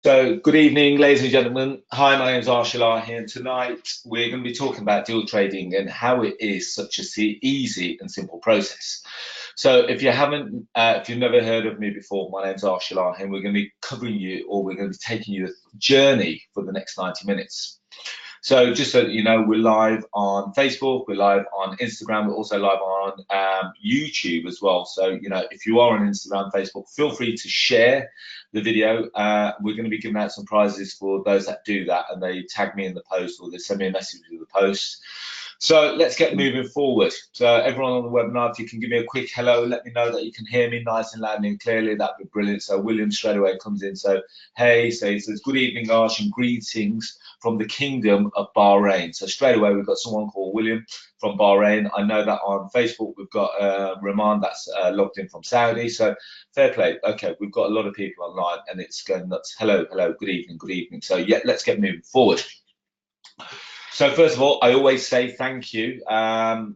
So, good evening, ladies and gentlemen. Hi, my name is Arsh Ellahi, and tonight we're going to be talking about deal trading and how it is such a easy and simple process. So, if you've never heard of me before, my name is Arsh Ellahi, and we're going to be covering you, or we're going to be taking you a journey for the next 90 minutes. So just so you know, we're live on Facebook, we're live on Instagram, we're also live on YouTube as well. So, if you are on Instagram, Facebook, feel free to share the video. We're going to be giving out some prizes for those that do that, and they tag me in the post or they send me a message with the post. So let's get moving forward. So everyone on the webinar, if you can give me a quick hello, let me know that you can hear me nice and loud and clearly, that'd be brilliant. So William straight away comes in. So hey, so he says, good evening, Arsh, and greetings from the Kingdom of Bahrain. So straight away, we've got someone called William from Bahrain. I know that on Facebook, we've got Rahman that's logged in from Saudi. So fair play. Okay, we've got a lot of people online and it's going nuts. Hello, hello, good evening, good evening. So yeah, let's get moving forward. So first of all, I always say thank you. So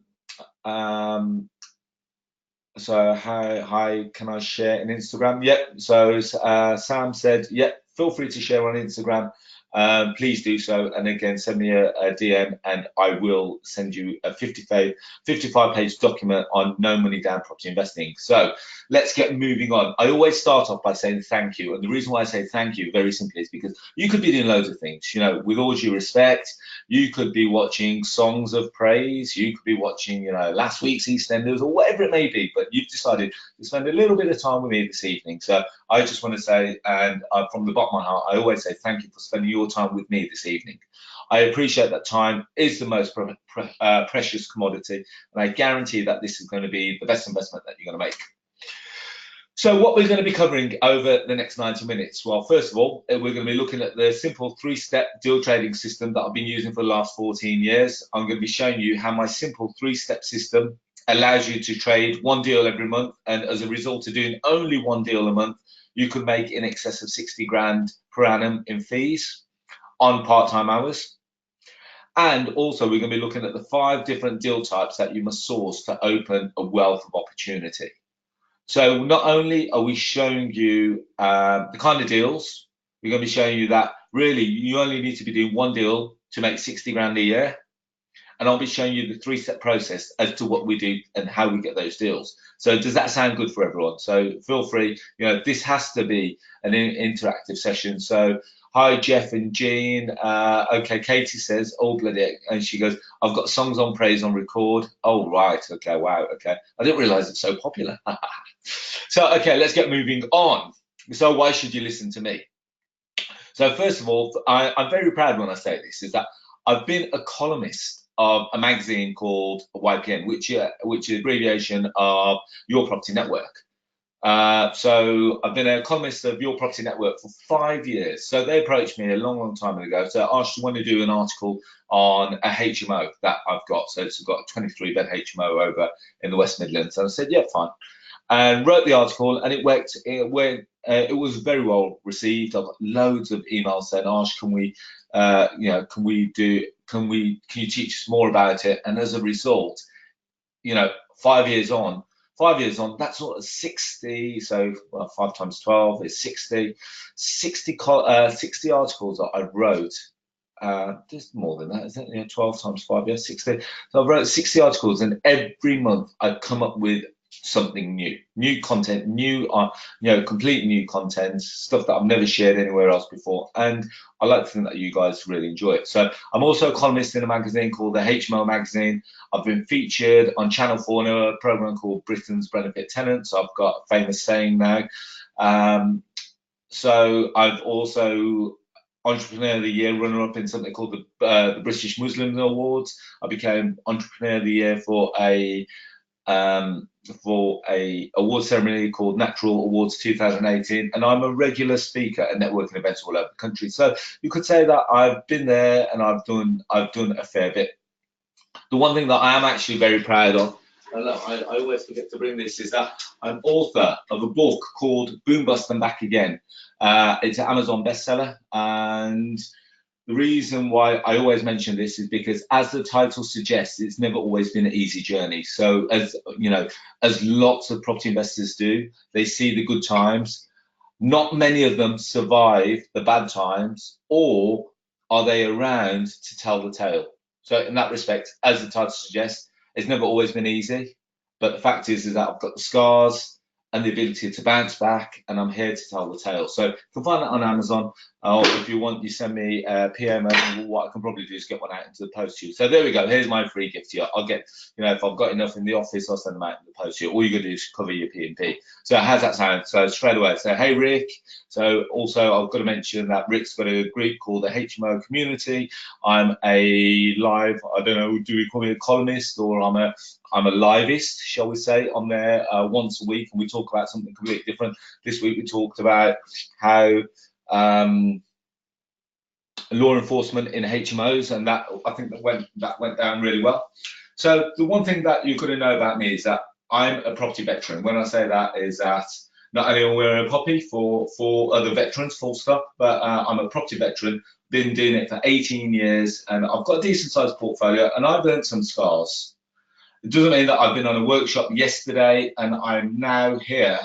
hi, can I share an Instagram? Yep. So Sam said, yep, feel free to share on Instagram. Please do so. And again, send me a DM and I will send you a 55-page document on no money down property investing. So let's get moving on. I always start off by saying thank you. And the reason why I say thank you very simply is because you could be doing loads of things, with all due respect. You could be watching songs of praise. You could be watching, last week's EastEnders or whatever it may be, but you've decided to spend a little bit of time with me this evening. So I just want to say, and from the bottom of my heart, I always say thank you for spending your time with me this evening. I appreciate that time is the most precious commodity, and I guarantee that this is going to be the best investment that you're going to make. So what we're going to be covering over the next 90 minutes, well, first of all, we're going to be looking at the simple three-step deal trading system that I've been using for the last 14 years. I'm going to be showing you how my simple three-step system allows you to trade one deal every month. And as a result of doing only one deal a month, you can make in excess of 60 grand per annum in fees on part-time hours. And also we're going to be looking at the 5 different deal types that you must source to open a wealth of opportunity. So not only are we showing you the kind of deals, we're going to be showing you that really you only need to be doing one deal to make 60 grand a year. And I'll be showing you the 3-step process as to what we do and how we get those deals. So does that sound good for everyone? So feel free, this has to be an interactive session. So hi, Jeff and Jean. Okay, Katie says, oh, bloody, and she goes, I've got songs on praise on record. Oh, right. Okay, wow. Okay. I didn't realize it's so popular. So, okay, let's get moving on. So why should you listen to me? So first of all, I'm very proud when I say this, is that I've been a columnist of a magazine called YPN, which is abbreviation of Your Property Network. So I've been a columnist of Your Property Network for 5 years. So they approached me a long, long time ago. So I just want to do an article on a HMO that I've got. So it's got a 23-bed HMO over in the West Midlands. And I said, yeah, fine. And wrote the article, and it was very well received. I've got loads of emails saying, Arsh, can you teach us more about it? And as a result, 5 years on, that's sort of 60. So 5 times 12 is 60 articles that I wrote. There's more than that, isn't it? 12 times 5, yeah, 60. So I wrote 60 articles, and every month I'd come up with something new content, completely new content, stuff that I've never shared anywhere else before. And I like to think that you guys really enjoy it. So I'm also a columnist in a magazine called the HMO magazine. I've been featured on Channel 4 in a program called Britain's Benefit Tenants. I've got a famous saying now. So I've also Entrepreneur of the Year runner-up in something called the British Muslim Awards. I became Entrepreneur of the Year for a award ceremony called Natural Awards 2018, and I'm a regular speaker at networking events all over the country. So you could say that I've been there and I've done a fair bit. The one thing that I am actually very proud of, and look, I always forget to bring this, is that I'm author of a book called Boom Bust and Back Again. It's an Amazon bestseller, and the reason why I always mention this is because, as the title suggests, it's never always been an easy journey. So as lots of property investors do, they see the good times, Not many of them survive the bad times, or are they around to tell the tale? So in that respect, as the title suggests, it's never always been easy. But the fact is that I've got the scars and the ability to bounce back, and I'm here to tell the tale. So you can find that on Amazon. Or if you want, you send me a PM, and what I can probably do is get one out into the post to you. So there we go. Here's my free gift to you. I'll get, if I've got enough in the office, I'll send them out in the post to you. All you got to do is cover your P&P. So how's that sound? So straight away, so hey Rick. So also I've got to mention that Rick's got a group called the HMO Community. I'm a live, I don't know, do we call me a columnist, or I'm a livist, shall we say, on there once a week, and we talk about something completely different. This week we talked about how law enforcement in HMOs, and that I think that went down really well. So the one thing that you've got to know about me is that I'm a property veteran. When I say that, is that not only am I wearing a poppy for other veterans, full stop, but I'm a property veteran, been doing it for 18 years, and I've got a decent sized portfolio, and I've earned some scars. It doesn't mean that I've been on a workshop yesterday and I'm now here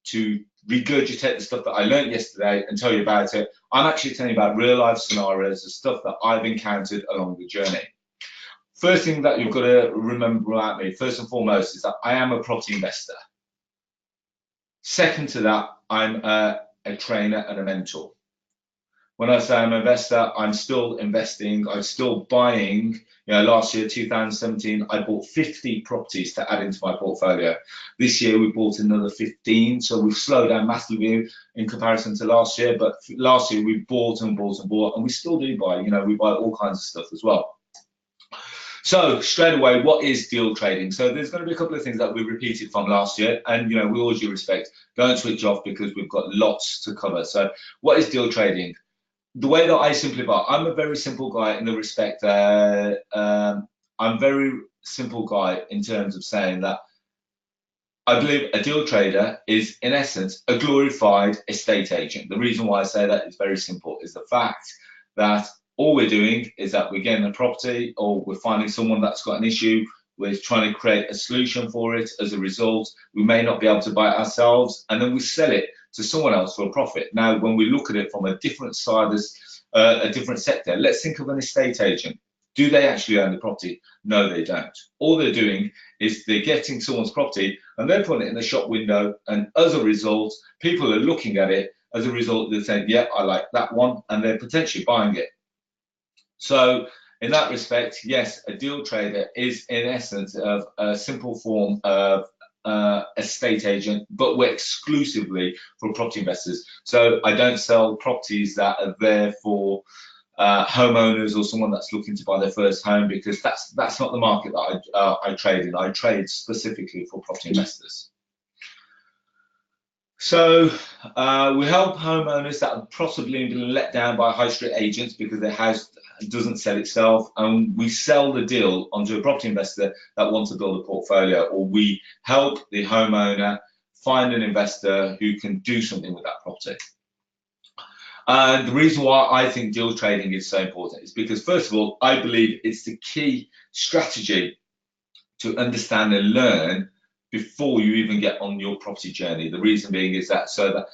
to regurgitate the stuff that I learned yesterday and tell you about it. I'm actually telling you about real life scenarios, the stuff that I've encountered along the journey. First thing that you've got to remember about me, first and foremost, is that I am a property investor. Second to that, I'm a trainer and a mentor. When I say I'm an investor, I'm still investing, I'm still buying. Last year, 2017, I bought 50 properties to add into my portfolio. This year, we bought another 15, so we've slowed down massively in comparison to last year. But last year, we bought and bought and bought, and we still do buy. We buy all kinds of stuff as well. So straight away, what is deal trading? So there's going to be a couple of things that we repeated from last year, and with all due respect, don't switch off because we've got lots to cover. So what is deal trading? The way that I simplify, I'm a very simple guy in the respect that I'm very simple guy in terms of saying that I believe a deal trader is in essence a glorified estate agent. The reason why I say that is very simple, is the fact that all we're doing is that we're getting a property, or we're finding someone that's got an issue, we're trying to create a solution for it. As a result, we may not be able to buy it ourselves, and then we sell it to someone else for a profit. Now, when we look at it from a different side, a different sector, let's think of an estate agent. Do they actually own the property? No, they don't. All they're doing is they're getting someone's property and they're putting it in the shop window, and as a result, people are looking at it. As a result, they're saying, yeah, I like that one, and they're potentially buying it. So in that respect, yes, a deal trader is in essence of a simple form of estate agent, but we're exclusively for property investors. So I don't sell properties that are there for homeowners or someone that's looking to buy their first home, because that's not the market that I trade in. I trade specifically for property investors. So we help homeowners that have possibly been let down by high street agents because their house doesn't sell itself, and we sell the deal onto a property investor that wants to build a portfolio, or we help the homeowner find an investor who can do something with that property. And the reason why I think deal trading is so important is because, first of all, I believe it's the key strategy to understand and learn before you even get on your property journey. The reason being is that so that,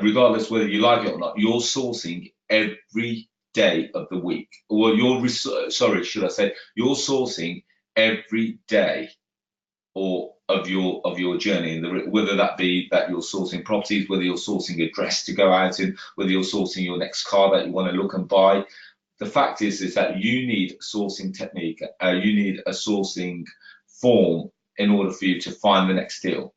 regardless whether you like it or not, you're sourcing every day of the week, or you're sourcing every day or of your journey, whether that be that you're sourcing properties, whether you're sourcing a dress to go out in, whether you're sourcing your next car that you want to look and buy. The fact is that you need sourcing technique, you need a sourcing form in order for you to find the next deal.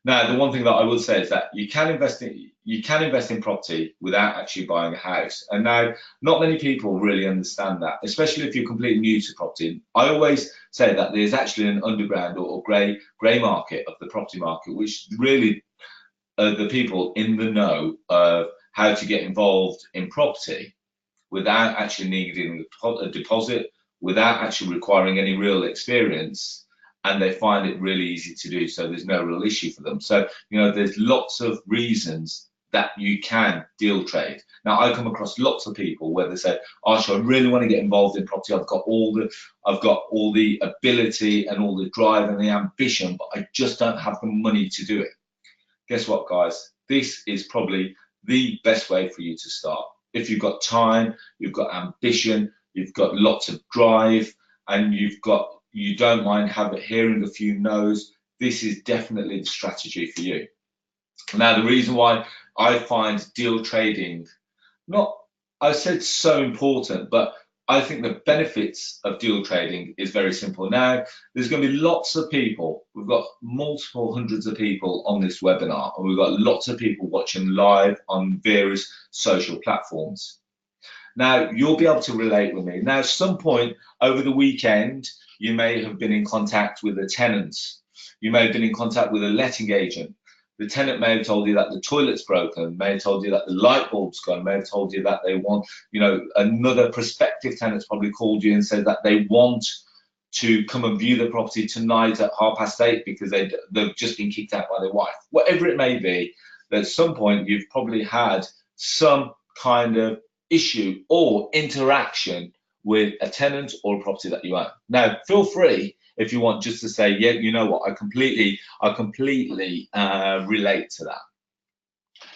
Now, the one thing that I would say is that you can invest in property without actually buying a house. And now, not many people really understand that, especially if you're completely new to property. I always say that there's actually an underground or grey market of the property market, which really are the people in the know of how to get involved in property without actually needing a deposit, without actually requiring any real experience. And they find it really easy to do, so there's no real issue for them. So, there's lots of reasons that you can deal trade. Now, I come across lots of people where they say, Arsh, I really want to get involved in property. I've got all the ability and all the drive and the ambition, but I just don't have the money to do it. Guess what, guys? this is probably the best way for you to start. If you've got time, you've got ambition, you've got lots of drive, and you don't mind hearing a few no's, this is definitely the strategy for you. Now, the reason why I find deal trading not, I said so important, but I think the benefits of deal trading is very simple. Now, there's going to be lots of people. We've got multiple hundreds of people on this webinar, and we've got lots of people watching live on various social platforms. Now, you'll be able to relate with me. Now, at some point over the weekend, you may have been in contact with a tenant. You may have been in contact with a letting agent. The tenant may have told you that the toilet's broken, may have told you that the light bulb's gone, may have told you that they want, another prospective tenant's probably called you and said that they want to come and view the property tonight at 8:30 because they've just been kicked out by their wife. Whatever it may be, at some point you've probably had some kind of issue or interaction with a tenant or a property that you own. Now, feel free if you want just to say, yeah, you know what, I completely relate to that.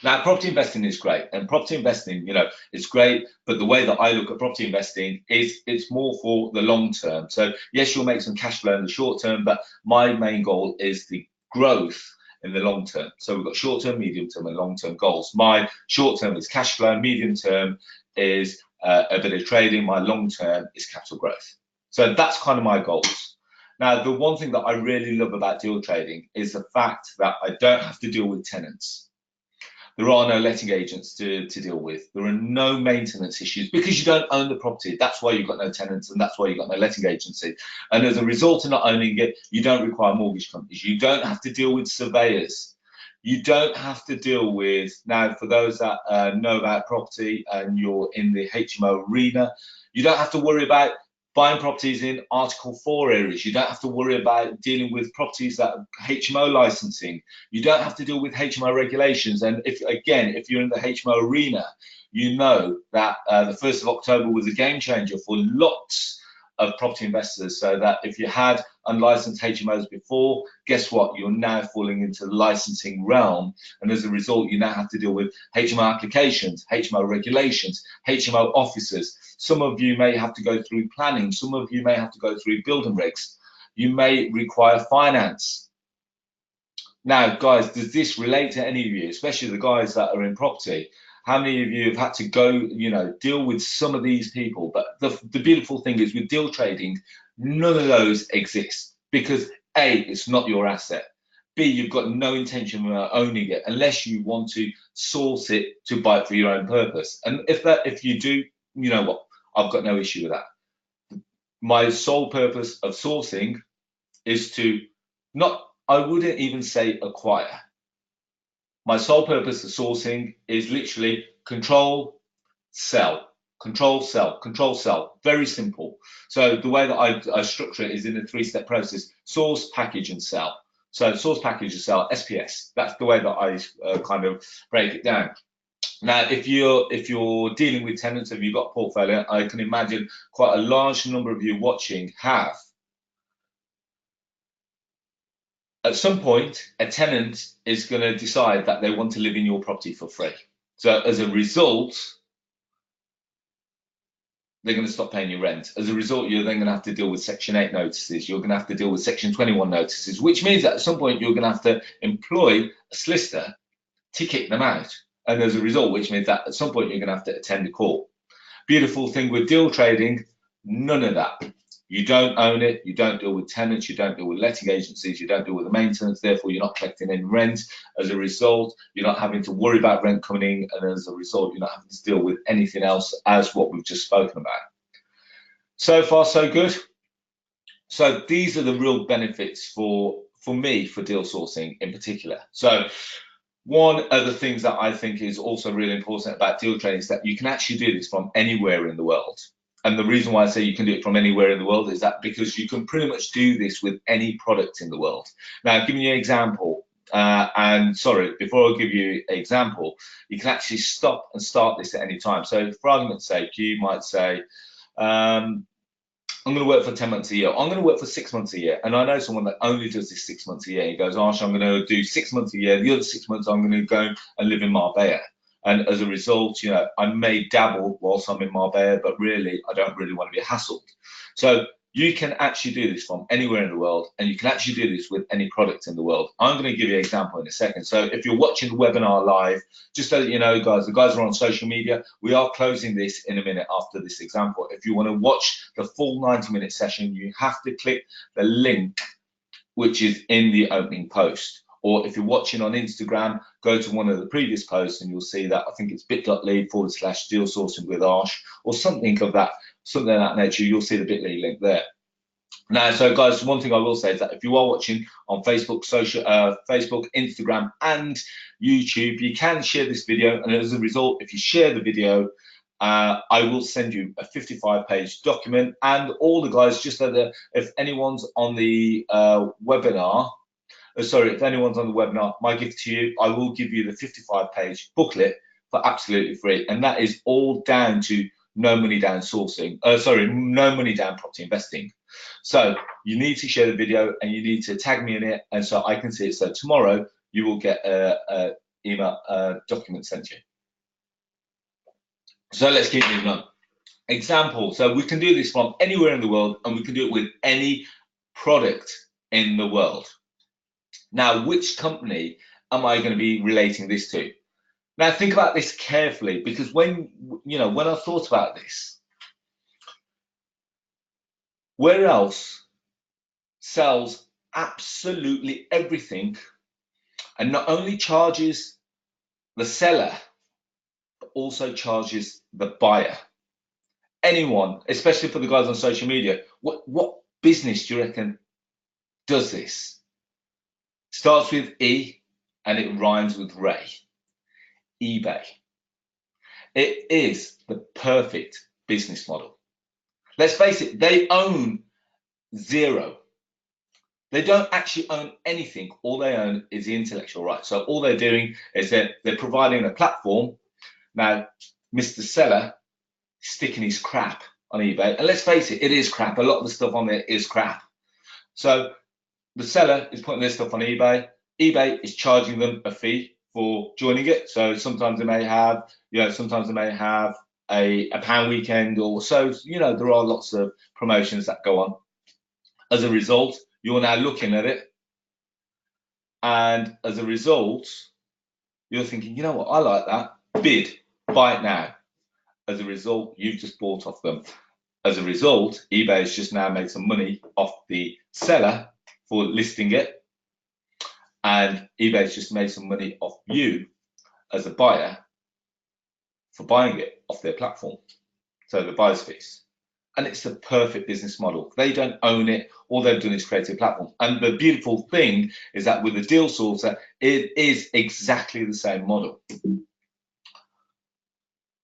Now, property investing is great, and property investing, it's great, but the way that I look at property investing is it's more for the long term. So yes, you'll make some cash flow in the short term, but my main goal is the growth in the long term. So we've got short term, medium term, and long term goals. My short term is cash flow, medium term is a bit of trading, my long term is capital growth. So that's kind of my goals. Now, the one thing that I really love about deal trading is the fact that I don't have to deal with tenants. There are no letting agents to deal with. There are no maintenance issues because you don't own the property. That's why you've got no tenants, and that's why you've got no letting agency. And as a result of not owning it, you don't require mortgage companies. You don't have to deal with surveyors. You don't have to deal with, now for those that know about property and you're in the HMO arena, you don't have to worry about buying properties in Article 4 areas. You don't have to worry about dealing with properties that are HMO licensing. You don't have to deal with HMO regulations. And if you're in the HMO arena, you know that the 1st of October was a game changer for lots of property investors, so that if you had unlicensed HMOs before, guess what? You're now falling into the licensing realm, and as a result, you now have to deal with HMO applications, HMO regulations, HMO officers. Some of you may have to go through planning. Some of you may have to go through building regs. You may require finance. Now, guys, does this relate to any of you, especially the guys that are in property? How many of you have had to go, deal with some of these people? But the beautiful thing is with deal trading, none of those exist because A, it's not your asset. B, you've got no intention of owning it unless you want to source it to buy it for your own purpose. And if you do, you know what? I've got no issue with that. My sole purpose of sourcing is to I wouldn't even say acquire. My sole purpose of sourcing is literally control, sell, control, sell, control, sell. Very simple. So the way that I structure it is in a 3-step process: source, package, and sell. So source, package, and sell, SPS. That's the way that I kind of break it down. Now, if you're dealing with tenants, if you've got a portfolio, I can imagine quite a large number of you watching have. At some point, a tenant is going to decide that they want to live in your property for free. So as a result, they're going to stop paying you rent. As a result, you're then going to have to deal with Section 8 notices. You're going to have to deal with Section 21 notices, which means that at some point you're going to have to employ a solicitor to kick them out. And as a result, which means that at some point you're going to have to attend a court. Beautiful thing with deal trading, none of that. You don't own it, you don't deal with tenants, you don't deal with letting agencies, you don't deal with the maintenance, therefore you're not collecting any rent. As a result, you're not having to worry about rent coming in, and as a result, you're not having to deal with anything else as what we've just spoken about. So far, so good. So these are the real benefits for me for deal sourcing in particular. So one of the things that I think is also really important about deal trading is that you can actually do this from anywhere in the world. And the reason why I say you can do it from anywhere in the world is that because you can pretty much do this with any product in the world. Now, giving you an example, and sorry, before I give you an example, you can actually stop and start this at any time. So for argument's sake, you might say, I'm going to work for 10 months a year. I'm going to work for 6 months a year. And I know someone that only does this 6 months a year. He goes, Arsh, I'm going to do 6 months a year. The other 6 months, I'm going to go and live in Marbella. And as a result, I may dabble whilst I'm in Marbella, but really, I don't really want to be hassled. So you can actually do this from anywhere in the world, and you can actually do this with any product in the world. I'm going to give you an example in a second. So if you're watching the webinar live, just so that you know, guys, the guys are on social media. We are closing this in a minute after this example. If you want to watch the full 90-minute session, you have to click the link which is in the opening post. Or if you're watching on Instagram, go to one of the previous posts and you'll see that I think it's bit.ly/deal sourcing with Arsh or something of that nature. You'll see the bit.ly link there. Now, so guys, one thing I will say is that if you are watching on Facebook, Facebook, Instagram, and YouTube, you can share this video. And as a result, if you share the video, I will send you a 55-page document. And all the guys, just so that if anyone's on the webinar, if anyone's on the webinar, my gift to you, I will give you the 55-page booklet for absolutely free. And that is all down to no money down sourcing, no money down property investing. So you need to share the video and you need to tag me in it, and so I can see it. So tomorrow you will get a email document sent to you. So let's keep moving on. Example. So we can do this from anywhere in the world, and we can do it with any product in the world. Now, which company am I going to be relating this to? Now, think about this carefully, because when I thought about this, where else sells absolutely everything and not only charges the seller, but also charges the buyer? Anyone, especially for the guys on social media, what business do you reckon does this? Starts with E and it rhymes with Ray. eBay. It is the perfect business model. Let's face it, they own zero. They don't actually own anything. All they own is the intellectual right. So all they're doing is they're providing a platform. Now, Mr. Seller is sticking his crap on eBay. And let's face it, it is crap. A lot of the stuff on there is crap. So the seller is putting their stuff on eBay. eBay is charging them a fee for joining it. So sometimes they may have, a pound weekend or so. There are lots of promotions that go on. As a result, you're now looking at it. And as a result, you're thinking, you know what, I like that. Bid, buy it now. As a result, you've just bought off them. As a result, eBay has just now made some money off the seller for listing it. And eBay's just made some money off you as a buyer for buying it off their platform. So the buyer's fees. And it's the perfect business model. They don't own it. All they've done is create a platform. And the beautiful thing is that with the deal sourcer, it is exactly the same model.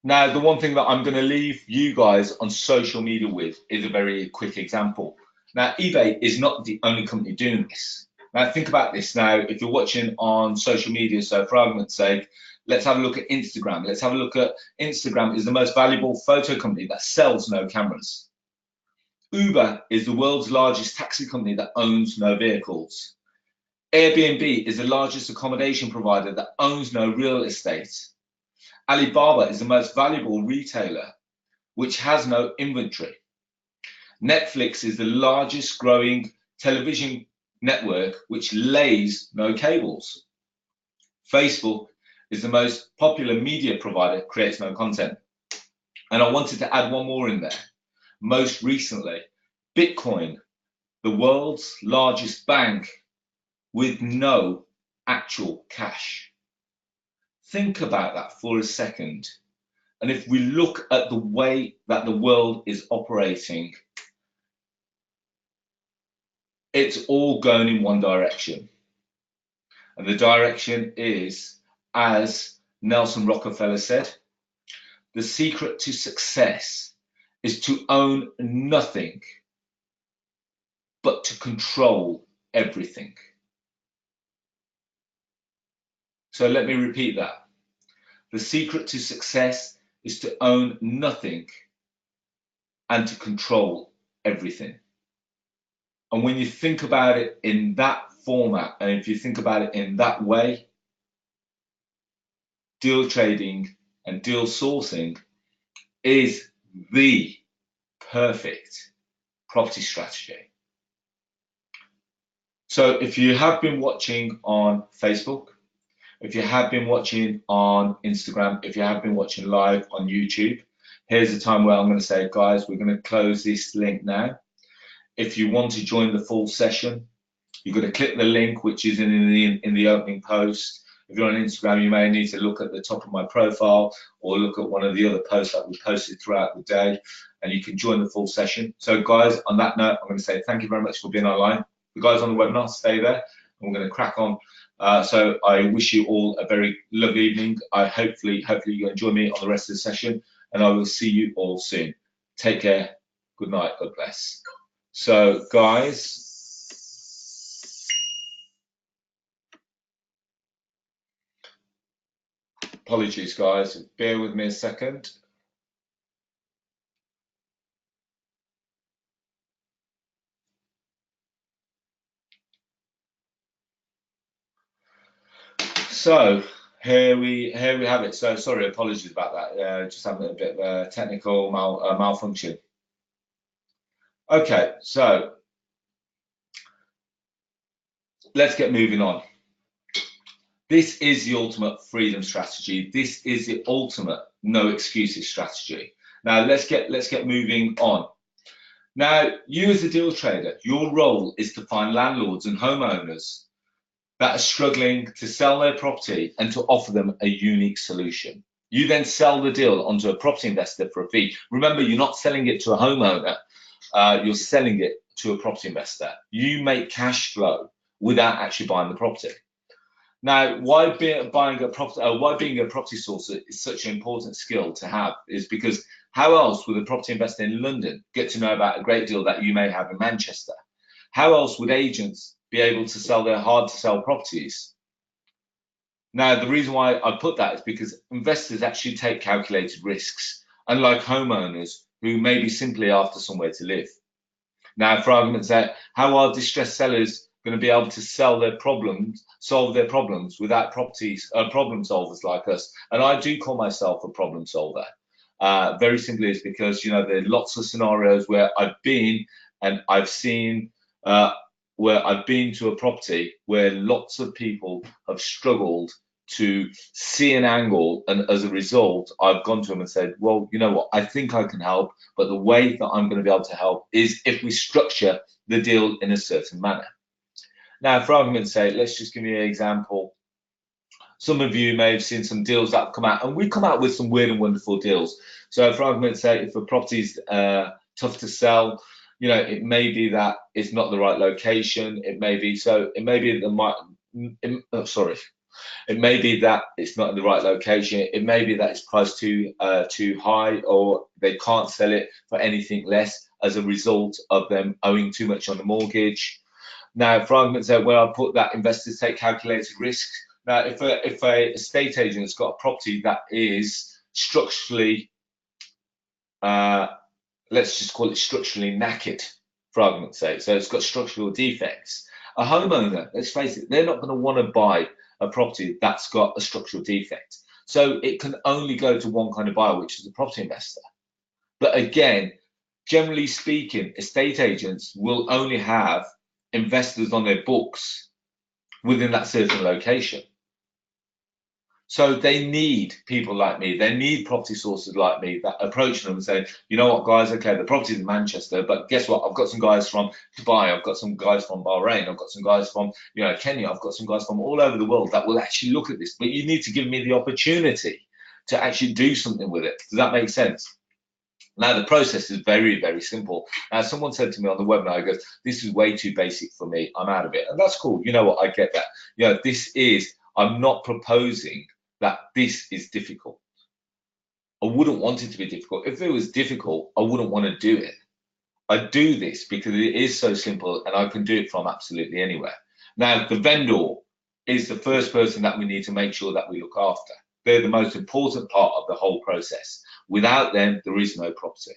Now, the one thing that I'm going to leave you guys on social media with is a very quick example. Now, eBay is not the only company doing this. Now, think about this. Now, if you're watching on social media, so for argument's sake, let's have a look at Instagram. Let's have a look at Instagram is the most valuable photo company that sells no cameras. Uber is the world's largest taxi company that owns no vehicles. Airbnb is the largest accommodation provider that owns no real estate. Alibaba is the most valuable retailer, which has no inventory. Netflix is the largest growing television network, which lays no cables. Facebook is the most popular media provider, creates no content. And I wanted to add one more in there. Most recently, Bitcoin, the world's largest bank with no actual cash. Think about that for a second. And if we look at the way that the world is operating, it's all going in one direction. And the direction is, as Nelson Rockefeller said, the secret to success is to own nothing, but to control everything. So let me repeat that. The secret to success is to own nothing and to control everything. And when you think about it in that format, and if you think about it in that way, deal trading and deal sourcing is the perfect property strategy. So if you have been watching on Facebook, if you have been watching on Instagram, if you have been watching live on YouTube, here's the time where I'm going to say, guys, we're going to close this link now. If you want to join the full session, you've got to click the link, which is in the opening post. If you're on Instagram, you may need to look at the top of my profile or look at one of the other posts that we posted throughout the day, and you can join the full session. So guys, on that note, I'm going to say thank you very much for being online. The guys on the webinar, stay there, and we're going to crack on. So I wish you all a very lovely evening. Hopefully you enjoy me on the rest of the session, and I will see you all soon. Take care. Good night. God bless. So guys, apologies guys, bear with me a second. So here we have it. So sorry, apologies about that. Just having a bit of a technical malfunction. Okay, so let's get moving on. This is the ultimate freedom strategy. This is the ultimate no excuses strategy. Now let's get moving on. Now, you as a deal trader, your role is to find landlords and homeowners that are struggling to sell their property and to offer them a unique solution. You then sell the deal onto a property investor for a fee. Remember, you're not selling it to a homeowner, you're selling it to a property investor. You make cash flow without actually buying the property. Now, why being a property sourcer is such an important skill to have is because how else would a property investor in London get to know about a great deal that you may have in Manchester? How else would agents be able to sell their hard to sell properties? Now, the reason why I put that is because investors actually take calculated risks, unlike homeowners who may be simply after somewhere to live. Now, for argument's sake, how are distressed sellers going to be able to solve their problems without problem solvers like us? And I do call myself a problem solver. Very simply, it's because there are lots of scenarios where I've been and I've seen where I've been to a property where lots of people have struggled to see an angle, and as a result, I've gone to them and said, well, you know what, I think I can help, but the way that I'm going to be able to help is if we structure the deal in a certain manner. Now, for argument's sake, let's just give you an example. Some of you may have seen some deals that have come out, and we come out with some weird and wonderful deals. So for argument's sake, if a property's tough to sell, it may be that it's not the right location. It may be it may be that it's not in the right location. It may be that it's priced too high, or they can't sell it for anything less as a result of them owing too much on the mortgage. Now, for argument's sake, where I put that investors take calculated risks. Now, if a estate agent has got a property that is structurally, let's just call it structurally knackered, for argument's sake, so it's got structural defects. A homeowner, let's face it, they're not going to want to buy a property that's got a structural defect. So it can only go to one kind of buyer, which is a property investor. But again, generally speaking, estate agents will only have investors on their books within that certain location. So they need people like me. They need property sources like me that approach them and say, you know what, guys, okay, the property's in Manchester, but guess what? I've got some guys from Dubai. I've got some guys from Bahrain. I've got some guys from Kenya. I've got some guys from all over the world that will actually look at this. But you need to give me the opportunity to actually do something with it. Does that make sense? Now, the process is very, very simple. Now, someone said to me on the webinar, goes, this is way too basic for me. I'm out of it. And that's cool. You know what? I get that. I'm not proposing that this is difficult. I wouldn't want it to be difficult. If it was difficult, I wouldn't want to do it. I do this because it is so simple and I can do it from absolutely anywhere. Now, the vendor is the first person that we need to make sure that we look after. They're the most important part of the whole process. Without them, there is no property.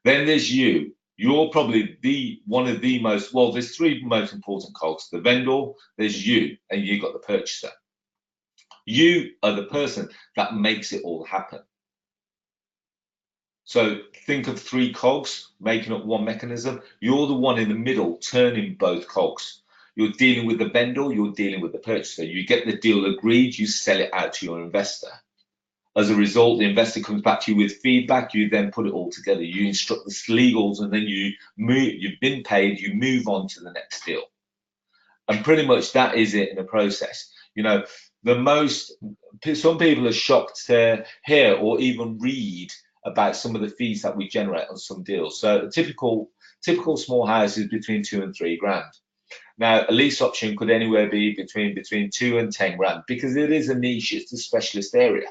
Then there's you. You're probably one of the most, well, there's three most important cogs. The vendor, there's you, and you got the purchaser. You are the person that makes it all happen. So think of three cogs making up one mechanism. You're the one in the middle turning both cogs. You're dealing with the vendor, you're dealing with the purchaser. You get the deal agreed, you sell it out to your investor. As a result, the investor comes back to you with feedback. You then put it all together. You instruct the legals, and then you move. You've been paid. You move on to the next deal, and pretty much that is it in a process. You know, some people are shocked to hear or even read about some of the fees that we generate on some deals. So a typical small house is between 2 and 3 grand. Now, a lease option could anywhere be between 2 and 10 grand, because it is a niche. It's a specialist area.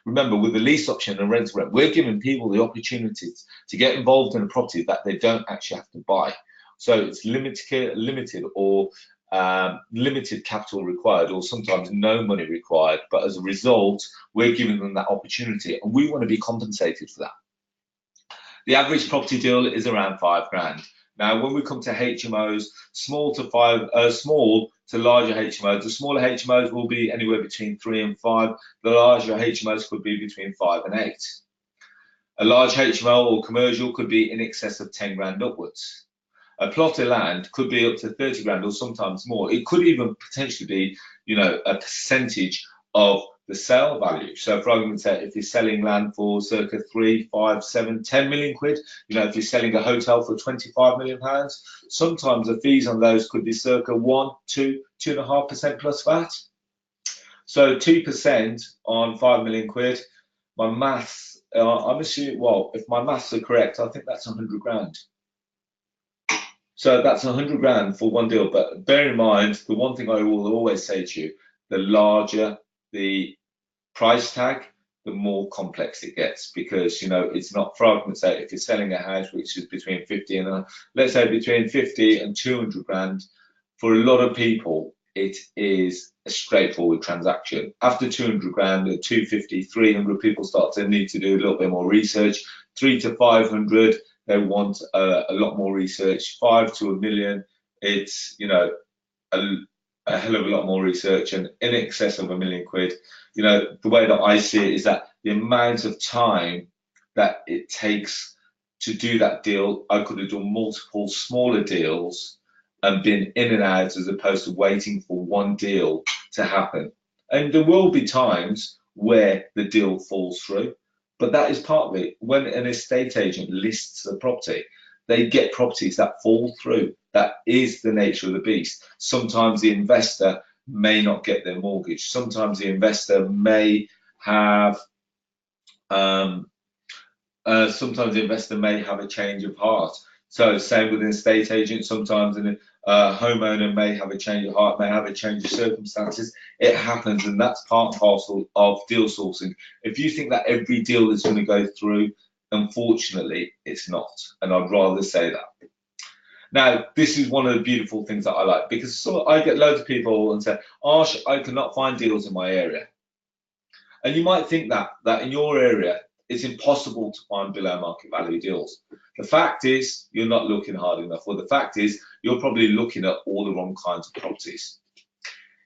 Remember, with the lease option and rent to rent, we're giving people the opportunities to get involved in a property that they don't actually have to buy. So it's limited or limited capital required, or sometimes no money required. But as a result, we're giving them that opportunity, and we want to be compensated for that. The average property deal is around 5 grand. Now, when we come to HMOs, small to larger HMOs, the smaller HMOs will be anywhere between 3 and 5. The larger HMOs could be between 5 and 8. A large HMO or commercial could be in excess of 10 grand upwards. A plot of land could be up to 30 grand or sometimes more. It could even potentially be, a percentage of the sale value. So for argument's sake, if you're selling land for circa 3, 5, 7, 10 million quid, if you're selling a hotel for 25 million pounds, sometimes the fees on those could be circa 1, 2, 2.5% plus VAT. So 2% on 5 million quid, my maths, I'm assuming, well, if my maths are correct, I think that's 100 grand. So that's 100 grand for one deal. But bear in mind, the one thing I will always say to you, the larger the price tag, the more complex it gets, because it's not, for argument's sake, if you're selling a house which is between 50 and let's say between 50 and 200 grand, for a lot of people it is a straightforward transaction. After 200 grand, or 250, 300, people start to need to do a little bit more research. 3 to 500, they want a lot more research. 5 to 1 million, it's a hell of a lot more research, and in excess of 1 million quid. The way that I see it is that the amount of time that it takes to do that deal, I could have done multiple smaller deals and been in and out, as opposed to waiting for one deal to happen. And there will be times where the deal falls through, but that is part of it. When an estate agent lists a property, they get properties that fall through. That is the nature of the beast. Sometimes the investor may not get their mortgage. Sometimes the investor may have a change of heart. So same with an estate agent. Sometimes a homeowner may have a change of heart, may have a change of circumstances. It happens, and that's part and parcel of deal sourcing. If you think that every deal is going to go through, unfortunately, it's not, and I'd rather say that. Now, this is one of the beautiful things that I like, because I get loads of people and say, Arsh, I cannot find deals in my area. And you might think that in your area, it's impossible to find below market value deals. The fact is, you're not looking hard enough, or the fact is, you're probably looking at all the wrong kinds of properties.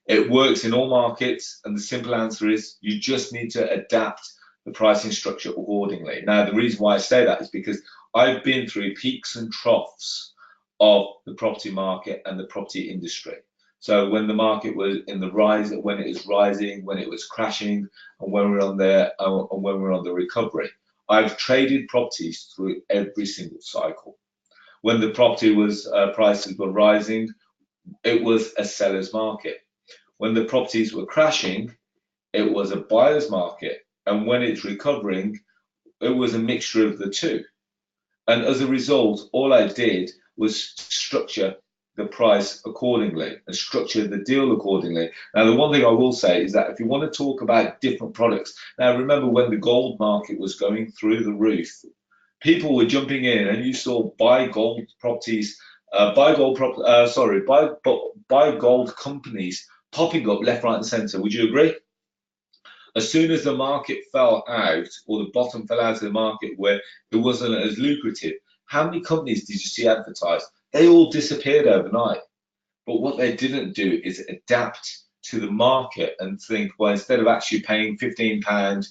It works in all markets, and the simple answer is you just need to adapt the pricing structure accordingly. Now, the reason why I say that is because I've been through peaks and troughs of the property market and the property industry. So when the market was in the rise, when it was rising, when it was crashing, and when we're on the recovery, I've traded properties through every single cycle. When the property was prices were rising, it was a seller's market. When the properties were crashing, it was a buyer's market. And when it's recovering, it was a mixture of the two. And as a result, all I did was structure the price accordingly and structure the deal accordingly. Now, the one thing I will say is that if you want to talk about different products, now remember when the gold market was going through the roof, people were jumping in, and you saw buy gold companies popping up left, right, and centre. Would you agree? As soon as the market fell out, or the bottom fell out of the market where it wasn't as lucrative, How many companies did you see advertised? They all disappeared overnight. But what they didn't do is adapt to the market and think, well, instead of actually paying £15,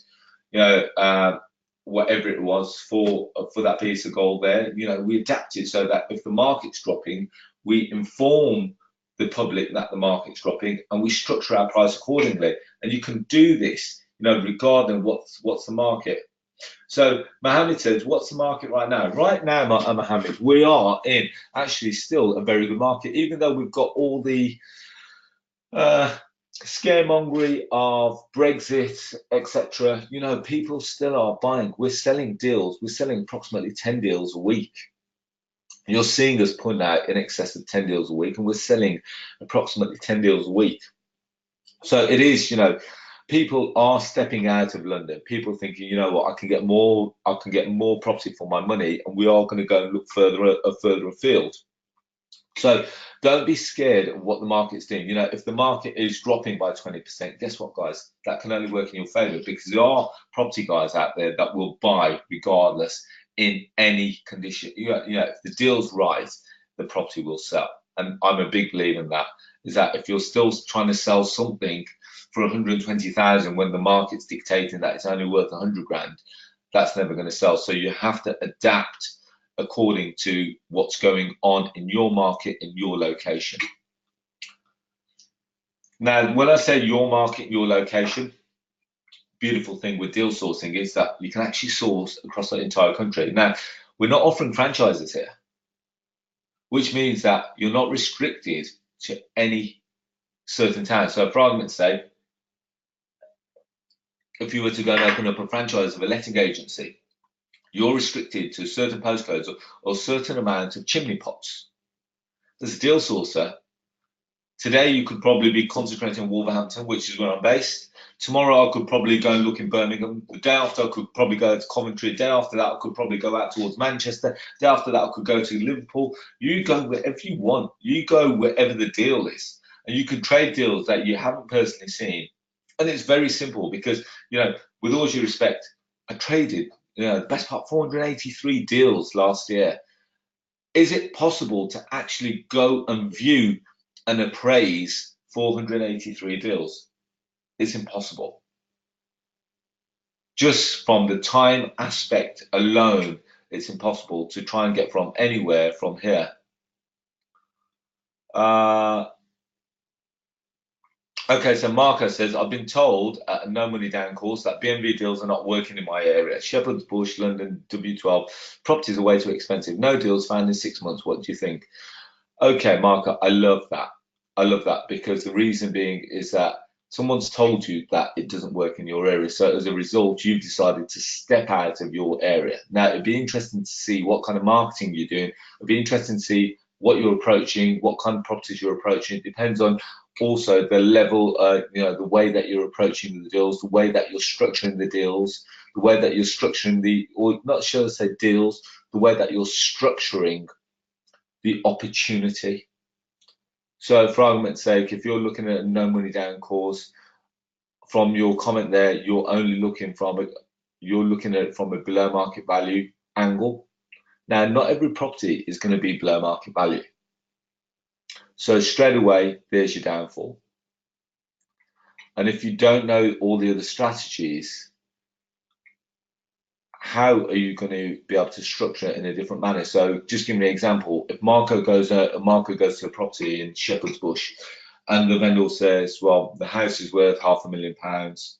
you know, whatever it was for that piece of gold there, you know, we adapted so that if the market's dropping, we inform the public that the market's dropping and we structure our price accordingly. And you can do this, you know, regarding what's the market. So Mohammed says, what's the market right now? Right now, Mohammed, we are in actually still a very good market, even though we've got all the scaremongery of Brexit, etc. You know, people still are buying. We're selling deals. We're selling approximately 10 deals a week. You're seeing us putting out in excess of 10 deals a week, and we're selling approximately 10 deals a week. So it is, you know, people are stepping out of London. People thinking, you know what, I can get more property for my money, and we are going to go and look further afield. So don't be scared of what the market's doing. You know, if the market is dropping by 20%, guess what, guys? That can only work in your favor, because there are property guys out there that will buy regardless in any condition. You know, if the deal's right, the property will sell. And I'm a big believer in that, is that if you're still trying to sell something for 120,000 when the market's dictating that it's only worth 100 grand, that's never going to sell. So you have to adapt according to what's going on in your market, in your location. Now, when I say your market, your location, beautiful thing with deal sourcing is that you can actually source across the entire country. Now, we're not offering franchises here, which means that you're not restricted to any certain town. So for argument's sake, if you were to go and open up a franchise of a letting agency, you're restricted to certain postcodes or certain amount of chimney pots. There's a deal sourcer. Today, you could probably be concentrating on Wolverhampton, which is where I'm based. Tomorrow, I could probably go and look in Birmingham. The day after, I could probably go to Coventry. The day after that, I could probably go out towards Manchester. The day after that, I could go to Liverpool. You go wherever you want. You go wherever the deal is. And you can trade deals that you haven't personally seen. And it's very simple because, you know, with all due respect, I traded, you know, the best part 483 deals last year. Is it possible to actually go and view and appraise 483 deals? It's impossible. Just from the time aspect alone, it's impossible to try and get from anywhere from here. Okay, so Marco says, I've been told at a no money down course that BMV deals are not working in my area. Shepherd's Bush, London, W12. Properties are way too expensive. No deals found in 6 months. What do you think? Okay, Marco, I love that. I love that because the reason being is that someone's told you that it doesn't work in your area. So as a result, you've decided to step out of your area. Now, it'd be interesting to see what kind of marketing you're doing. It'd be interesting to see what you're approaching, what kind of properties you're approaching. It depends on also the level, you know, the way that you're approaching the deals, the way that you're structuring the deals, the way that you're structuring the, or not sure to say deals, the way that you're structuring the opportunity. So for argument's sake, if you're looking at a no money down course, from your comment there, you're only looking you're looking at it from a below market value angle. Now, not every property is going to be below market value. So straight away, there's your downfall. And if you don't know all the other strategies, how are you going to be able to structure it in a different manner? So just give me an example. If Marco goes to a property in Shepherd's Bush and the vendor says, well, the house is worth £500,000.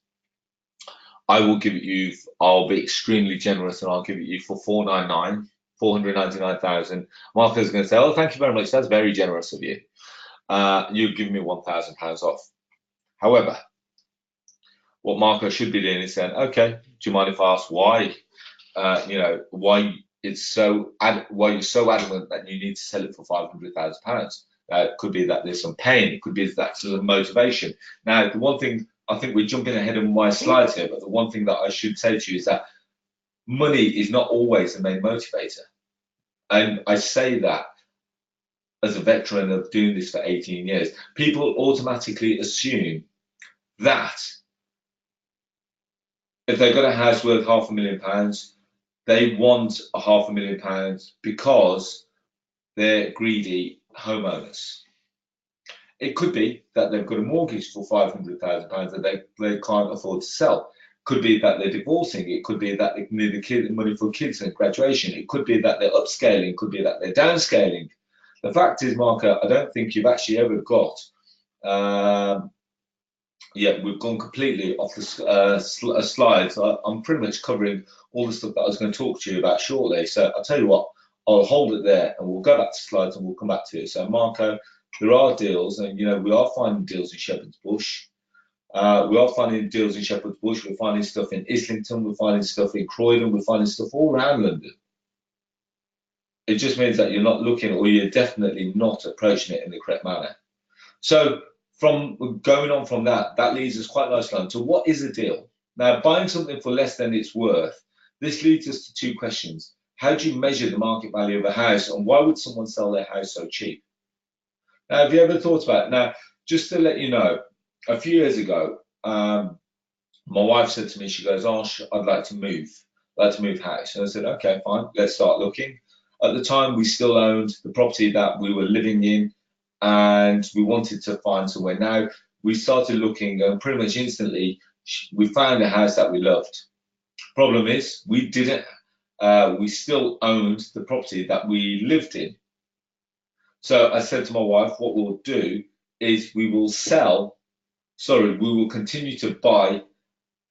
I'll be extremely generous and I'll give it you for 499,000. Marco's going to say, oh, thank you very much. That's very generous of you. You've given me £1,000 off. However, what Marco should be doing is saying, okay, do you mind if I ask why? You know, why you're so adamant that you need to sell it for £500,000. It could be that there's some pain. It could be that there's some motivation. Now, the one thing, I think we're jumping ahead of my slides here, but the one thing that I should say to you is that money is not always the main motivator. And I say that as a veteran of doing this for 18 years. People automatically assume that if they've got a house worth £500,000, They want £500,000 because they're greedy homeowners. It could be that they've got a mortgage for £500,000 that they can't afford to sell. Could be that they're divorcing. It could be that they need the money for kids and graduation. It could be that they're upscaling. Could be that they're downscaling. The fact is, Marco, I don't think you've actually ever got. Yeah, we've gone completely off the slides. I'm pretty much covering all the stuff that I was going to talk to you about shortly. So I'll tell you what, I'll hold it there and we'll go back to slides and we'll come back to it. So Marco, there are deals, and we are finding deals in Shepherd's Bush. We are finding deals in Shepherd's Bush. We're finding stuff in Islington. We're finding stuff in Croydon. We're finding stuff all around London. It just means that you're not looking, or you're definitely not approaching it in the correct manner. So from going on from that, that leads us quite nicely on to what is a deal. Now, buying something for less than it's worth, this leads us to two questions. How do you measure the market value of a house, and why would someone sell their house so cheap? Now, have you ever thought about it? Now, just to let you know, a few years ago, my wife said to me, she goes, Arsh, I'd like to move house. And I said, okay, fine, let's start looking. At the time, we still owned the property that we were living in, and we wanted to find somewhere. Now, we started looking, and pretty much instantly, we found a house that we loved. Problem is, we still owned the property that we lived in. So I said to my wife, what we'll do is we will continue to buy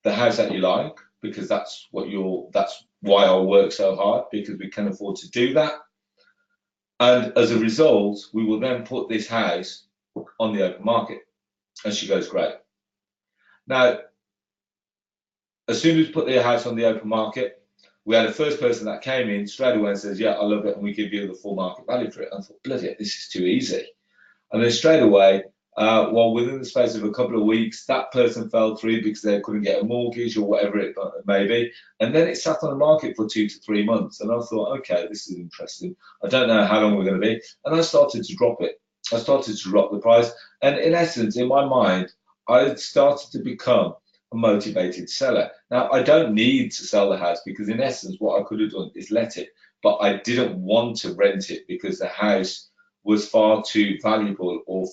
the house that you like, because that's why I work so hard, because we can afford to do that. And as a result, we will then put this house on the open market. And she goes, great. Now, as soon as we put the house on the open market, we had the first person that came in straight away and says, yeah, I love it, and we give you the full market value for it. And I thought, bloody hell, this is too easy. And then straight away, within the space of a couple of weeks, that person fell through because they couldn't get a mortgage or whatever it may be. And then it sat on the market for 2 to 3 months. And I thought, okay, this is interesting. I don't know how long we're going to be. And I started to drop it. I started to drop the price. And in essence, in my mind, I started to become a motivated seller. Now, I don't need to sell the house, because in essence, what I could have done is let it. But I didn't want to rent it because the house was far too valuable, or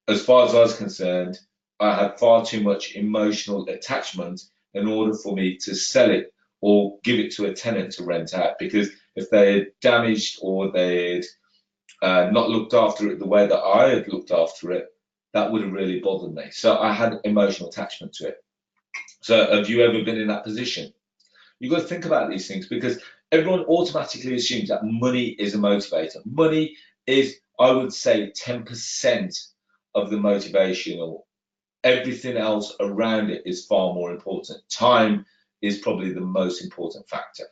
as far as I was concerned, I had far too much emotional attachment in order for me to sell it or give it to a tenant to rent out. Because if they had damaged, or they had not looked after it the way that I had looked after it, that would have really bothered me. So I had emotional attachment to it. So have you ever been in that position? You've got to think about these things, because everyone automatically assumes that money is a motivator. Money is, I would say, 10% of the motivation, or everything else around it is far more important. Time is probably the most important factor.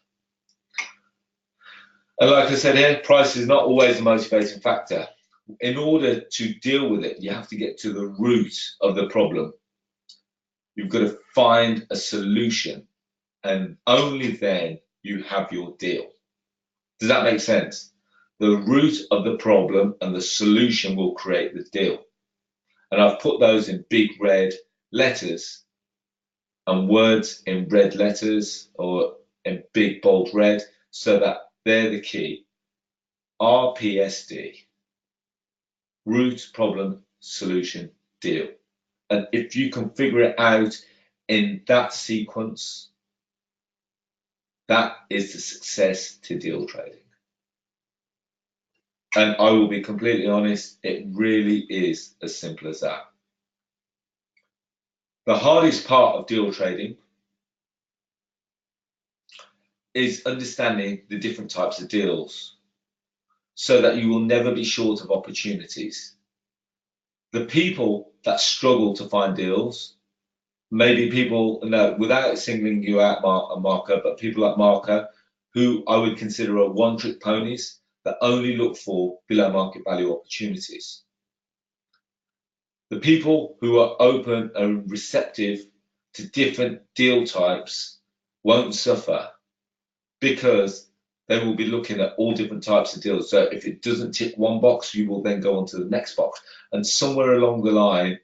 And like I said here, price is not always the motivating factor. In order to deal with it, you have to get to the root of the problem. You've got to find a solution, and only then you have your deal. Does that make sense? The root of the problem and the solution will create the deal. And I've put those in big red letters, and words in red letters or in big bold red, so that they're the key. RPSD. Root, problem, solution, deal. And if you can figure it out in that sequence, that is the success to deal trading. And I will be completely honest, it really is as simple as that. The hardest part of deal trading is understanding the different types of deals, so that you will never be short of opportunities. The people that struggle to find deals, maybe people, no, without singling you out, Marco, but people like Marco, who I would consider a one-trick ponies that only look for below market value opportunities. The people who are open and receptive to different deal types won't suffer, because they will be looking at all different types of deals. So if it doesn't tick one box, you will then go on to the next box. And somewhere along the line,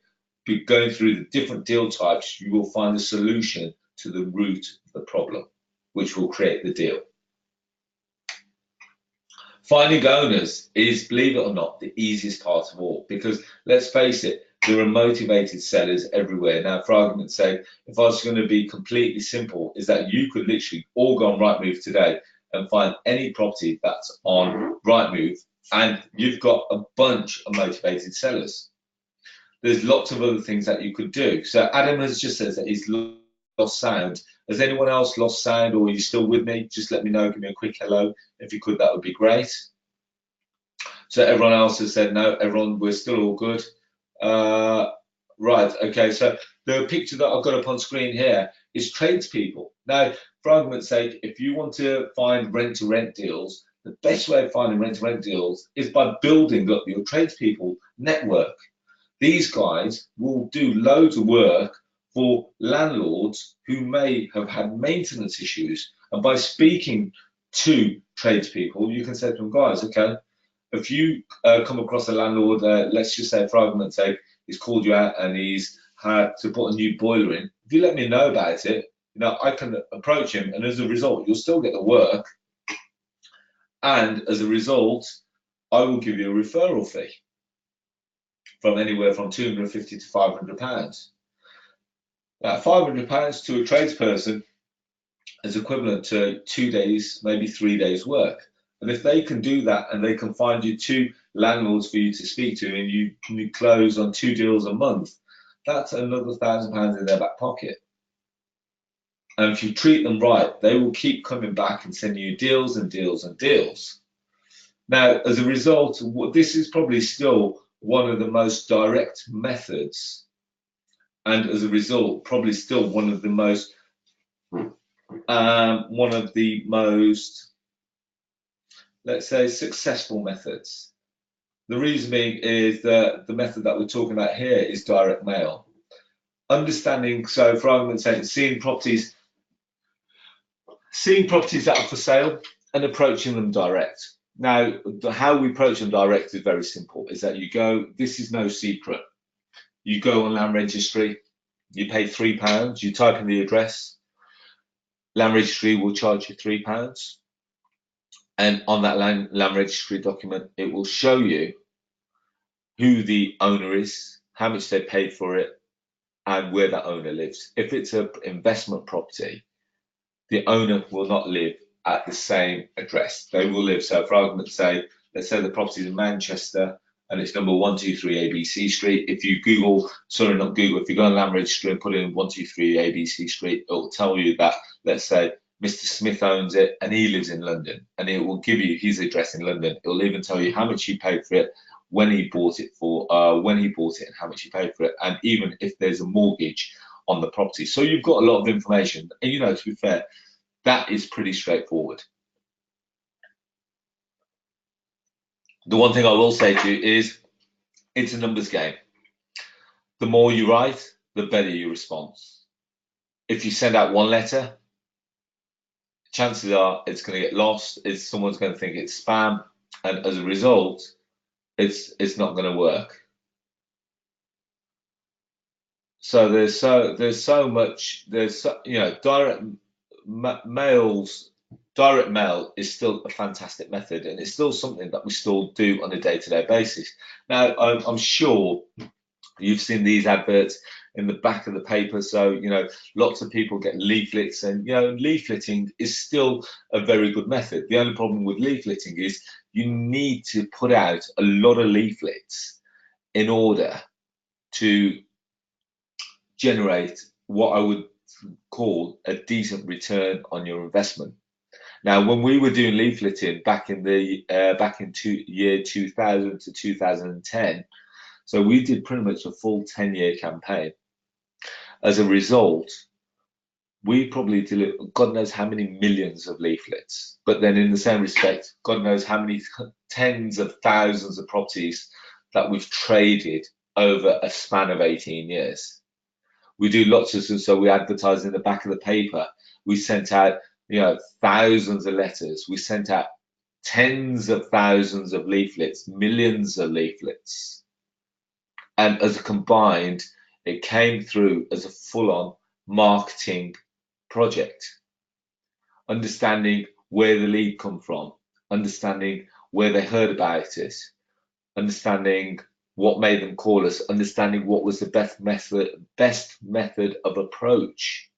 be going through the different deal types, you will find a solution to the root of the problem. which will create the deal. Finding owners is, believe it or not, the easiest part of all, because let's face it, there are motivated sellers everywhere. Now, for argument's sake, if I was going to be completely simple, is that you could literally all go on Rightmove today and find any property that's on Rightmove, and you've got a bunch of motivated sellers. There's lots of other things that you could do. So Adam has just said that he's lost sound. Has anyone else lost sound, or are you still with me? Just let me know. Give me a quick hello. If you could, that would be great. So everyone else has said no. Everyone, we're still all good. Right, okay. So the picture that I've got up on screen here is tradespeople. Now, for argument's sake, if you want to find rent-to-rent deals, the best way of finding rent-to-rent deals is by building up your tradespeople network. These guys will do loads of work for landlords who may have had maintenance issues. And by speaking to tradespeople, you can say to them, guys, okay, if you come across a landlord, let's just say for argument's sake, he's called you out and he's had to put a new boiler in, if you let me know about it, I can approach him, and as a result, you'll still get the work. And as a result, I will give you a referral fee from anywhere from £250 to £500. Now, £500 to a tradesperson is equivalent to 2 days, maybe 3 days work. And if they can do that and they can find you 2 landlords for you to speak to, and you can close on 2 deals a month, that's another £1,000 in their back pocket. And if you treat them right, they will keep coming back and sending you deals and deals and deals. Now, as a result, this is probably still one of the most direct methods, and as a result, probably still one of the most, let's say, successful methods. The reason being is that the method that we're talking about here is direct mail. Understanding, so for argument's sake, seeing properties that are for sale and approaching them direct. Now, how we approach them direct is very simple, is that you go, this is no secret. You go on land registry, you pay £3, you type in the address, land registry will charge you £3. And on that land registry document, it will show you who the owner is, how much they paid for it, and where that owner lives. If it's an investment property, the owner will not live at the same address. They will live, so for argument's sake, let's say the property is in Manchester and it's number 123 ABC Street. If you if you go on land registry and put in 123 ABC Street, it will tell you that, let's say, Mr. Smith owns it and he lives in London, and it will give you his address in London. It will even tell you how much he paid for it, when he bought it and how much he paid for it, and even if there's a mortgage on the property. So you've got a lot of information, and to be fair, that is pretty straightforward. The one thing I will say to you is it's a numbers game. The more you write, the better your response. If you send out one letter, chances are it's going to get lost. Someone's going to think it's spam, and as a result, it's not going to work. So there's so much direct mail is still a fantastic method, and it's still something that we still do on a day-to-day basis. Now, I'm sure you've seen these adverts in the back of the paper, so lots of people get leaflets, and leafleting is still a very good method. The only problem with leafleting is you need to put out a lot of leaflets in order to generate what I would call a decent return on your investment. Now, when we were doing leafleting back in year 2000 to 2010, so we did pretty much a full 10-year campaign. As a result, we probably delivered God knows how many millions of leaflets. But then in the same respect, God knows how many tens of thousands of properties that we've traded over a span of 18 years. We do lots of, so we advertise in the back of the paper. We sent out, thousands of letters. We sent out tens of thousands of leaflets, millions of leaflets. And as a combined, it came through as a full-on marketing project. understanding where the lead come from, understanding where they heard about it, understanding what made them call us, understanding what was the best method of approach.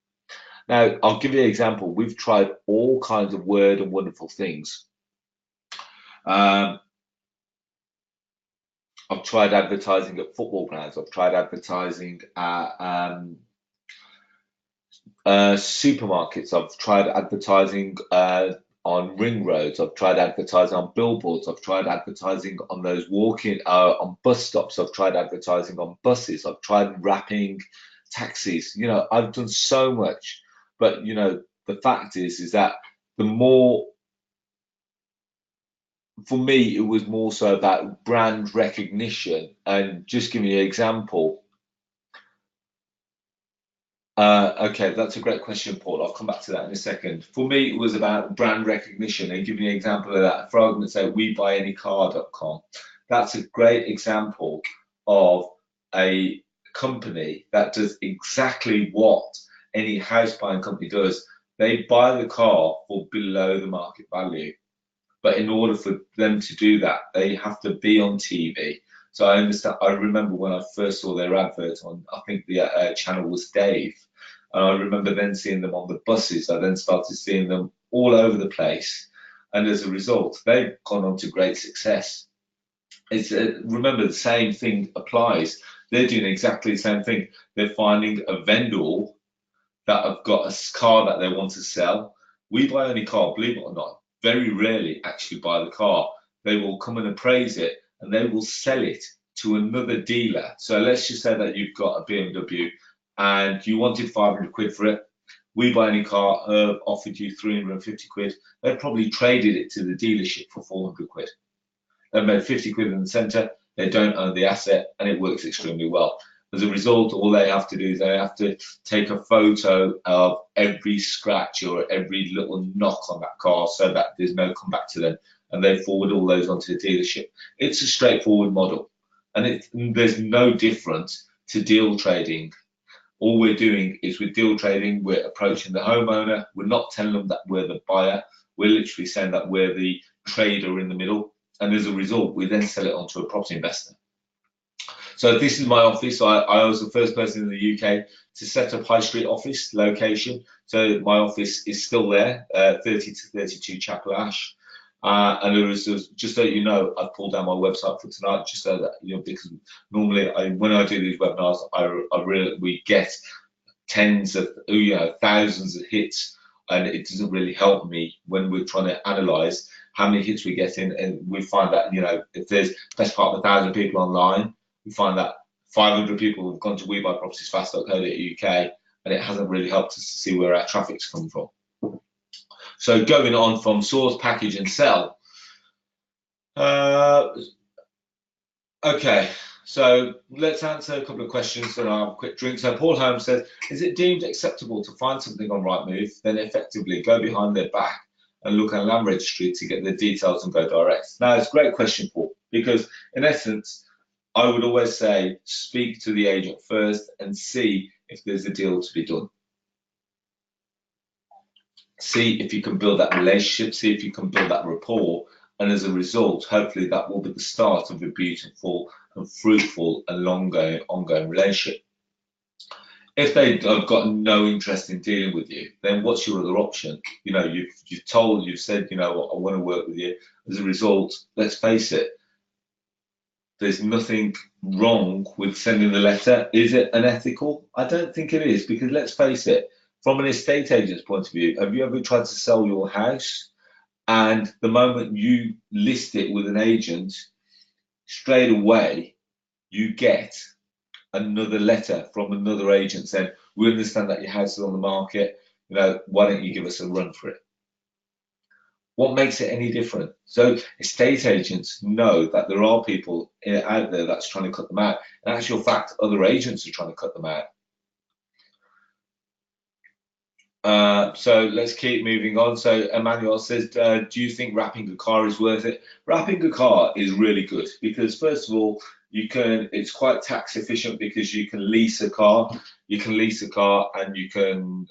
Now, I'll give you an example. We've tried all kinds of weird and wonderful things. I've tried advertising at football grounds. I've tried advertising at supermarkets. I've tried advertising on ring roads. I've tried advertising on billboards. I've tried advertising on those walking on bus stops. I've tried advertising on buses. I've tried wrapping taxis. You know, I've done so much. But you know, the fact is that the more, for me, it was more so about brand recognition. And just give me an example. Okay, that's a great question, Paul. I'll come back to that in a second. For me, it was about brand recognition. And give you an example of that. For argument's sake, WeBuyAnyCar.com. That's a great example of a company that does exactly what any house buying company does. They buy the car for below the market value. But in order for them to do that, they have to be on TV. So I understand. I remember when I first saw their advert on, I think the channel was Dave, and I remember then seeing them on the buses. I then started seeing them all over the place, and as a result, they've gone on to great success. It's remember the same thing applies. They're doing exactly the same thing. They're finding a vendor that have got a car that they want to sell. We Buy Any Car, believe it or not, very rarely actually buy the car. They will come and appraise it and they will sell it to another dealer. So let's just say that you've got a BMW and you wanted 500 quid for it. We Buy Any Car offered you 350 quid. They've probably traded it to the dealership for 400 quid. They've made 50 quid in the centre. They don't own the asset and it works extremely well. As a result, all they have to do is they have to take a photo of every scratch or every little knock on that car so that there's no comeback to them, and they forward all those onto the dealership. It's a straightforward model, and there's no difference to deal trading. All we're doing is with deal trading, we're approaching the homeowner. We're not telling them that we're the buyer. We're literally saying that we're the trader in the middle, and as a result, we then sell it on to a property investor. So this is my office. I was the first person in the UK to set up high street office location. So my office is still there, 30 to 32 Chapel Ash. And there was just so you know, I've pulled down my website for tonight just so that, you know, because normally when I do these webinars, we get tens of, you know, thousands of hits, and it doesn't really help me when we're trying to analyze how many hits we get in. And we find that, you know, if there's best part of 1,000 people online, we find that 500 people have gone to webuypropertiesfast.co.uk, and it hasn't really helped us to see where our traffic's come from. So going on from source, package, and sell. Okay, so let's answer a couple of questions and I'll have a quick drink. So Paul Holmes says, is it deemed acceptable to find something on Rightmove, then effectively go behind their back and look at land registry to get the details and go direct? Now, it's a great question, Paul, because in essence, I would always say speak to the agent first and see if there's a deal to be done. See if you can build that relationship, see if you can build that rapport, and as a result, hopefully that will be the start of a beautiful and fruitful and ongoing relationship. If they have got no interest in dealing with you, then what's your other option? You know, you've said, you know, I want to work with you. As a result, let's face it, there's nothing wrong with sending the letter. Is it unethical? I don't think it is, because let's face it, from an estate agent's point of view, have you ever tried to sell your house and the moment you list it with an agent, straight away you get another letter from another agent saying, we understand that your house is on the market, you know, why don't you give us a run for it? What makes it any different? So estate agents know that there are people out there that's trying to cut them out. In actual fact, other agents are trying to cut them out. So let's keep moving on. So Emmanuel says, do you think wrapping a car is worth it? Wrapping a car is really good because, first of all, it's quite tax efficient because you can lease a car. You can lease a car and you can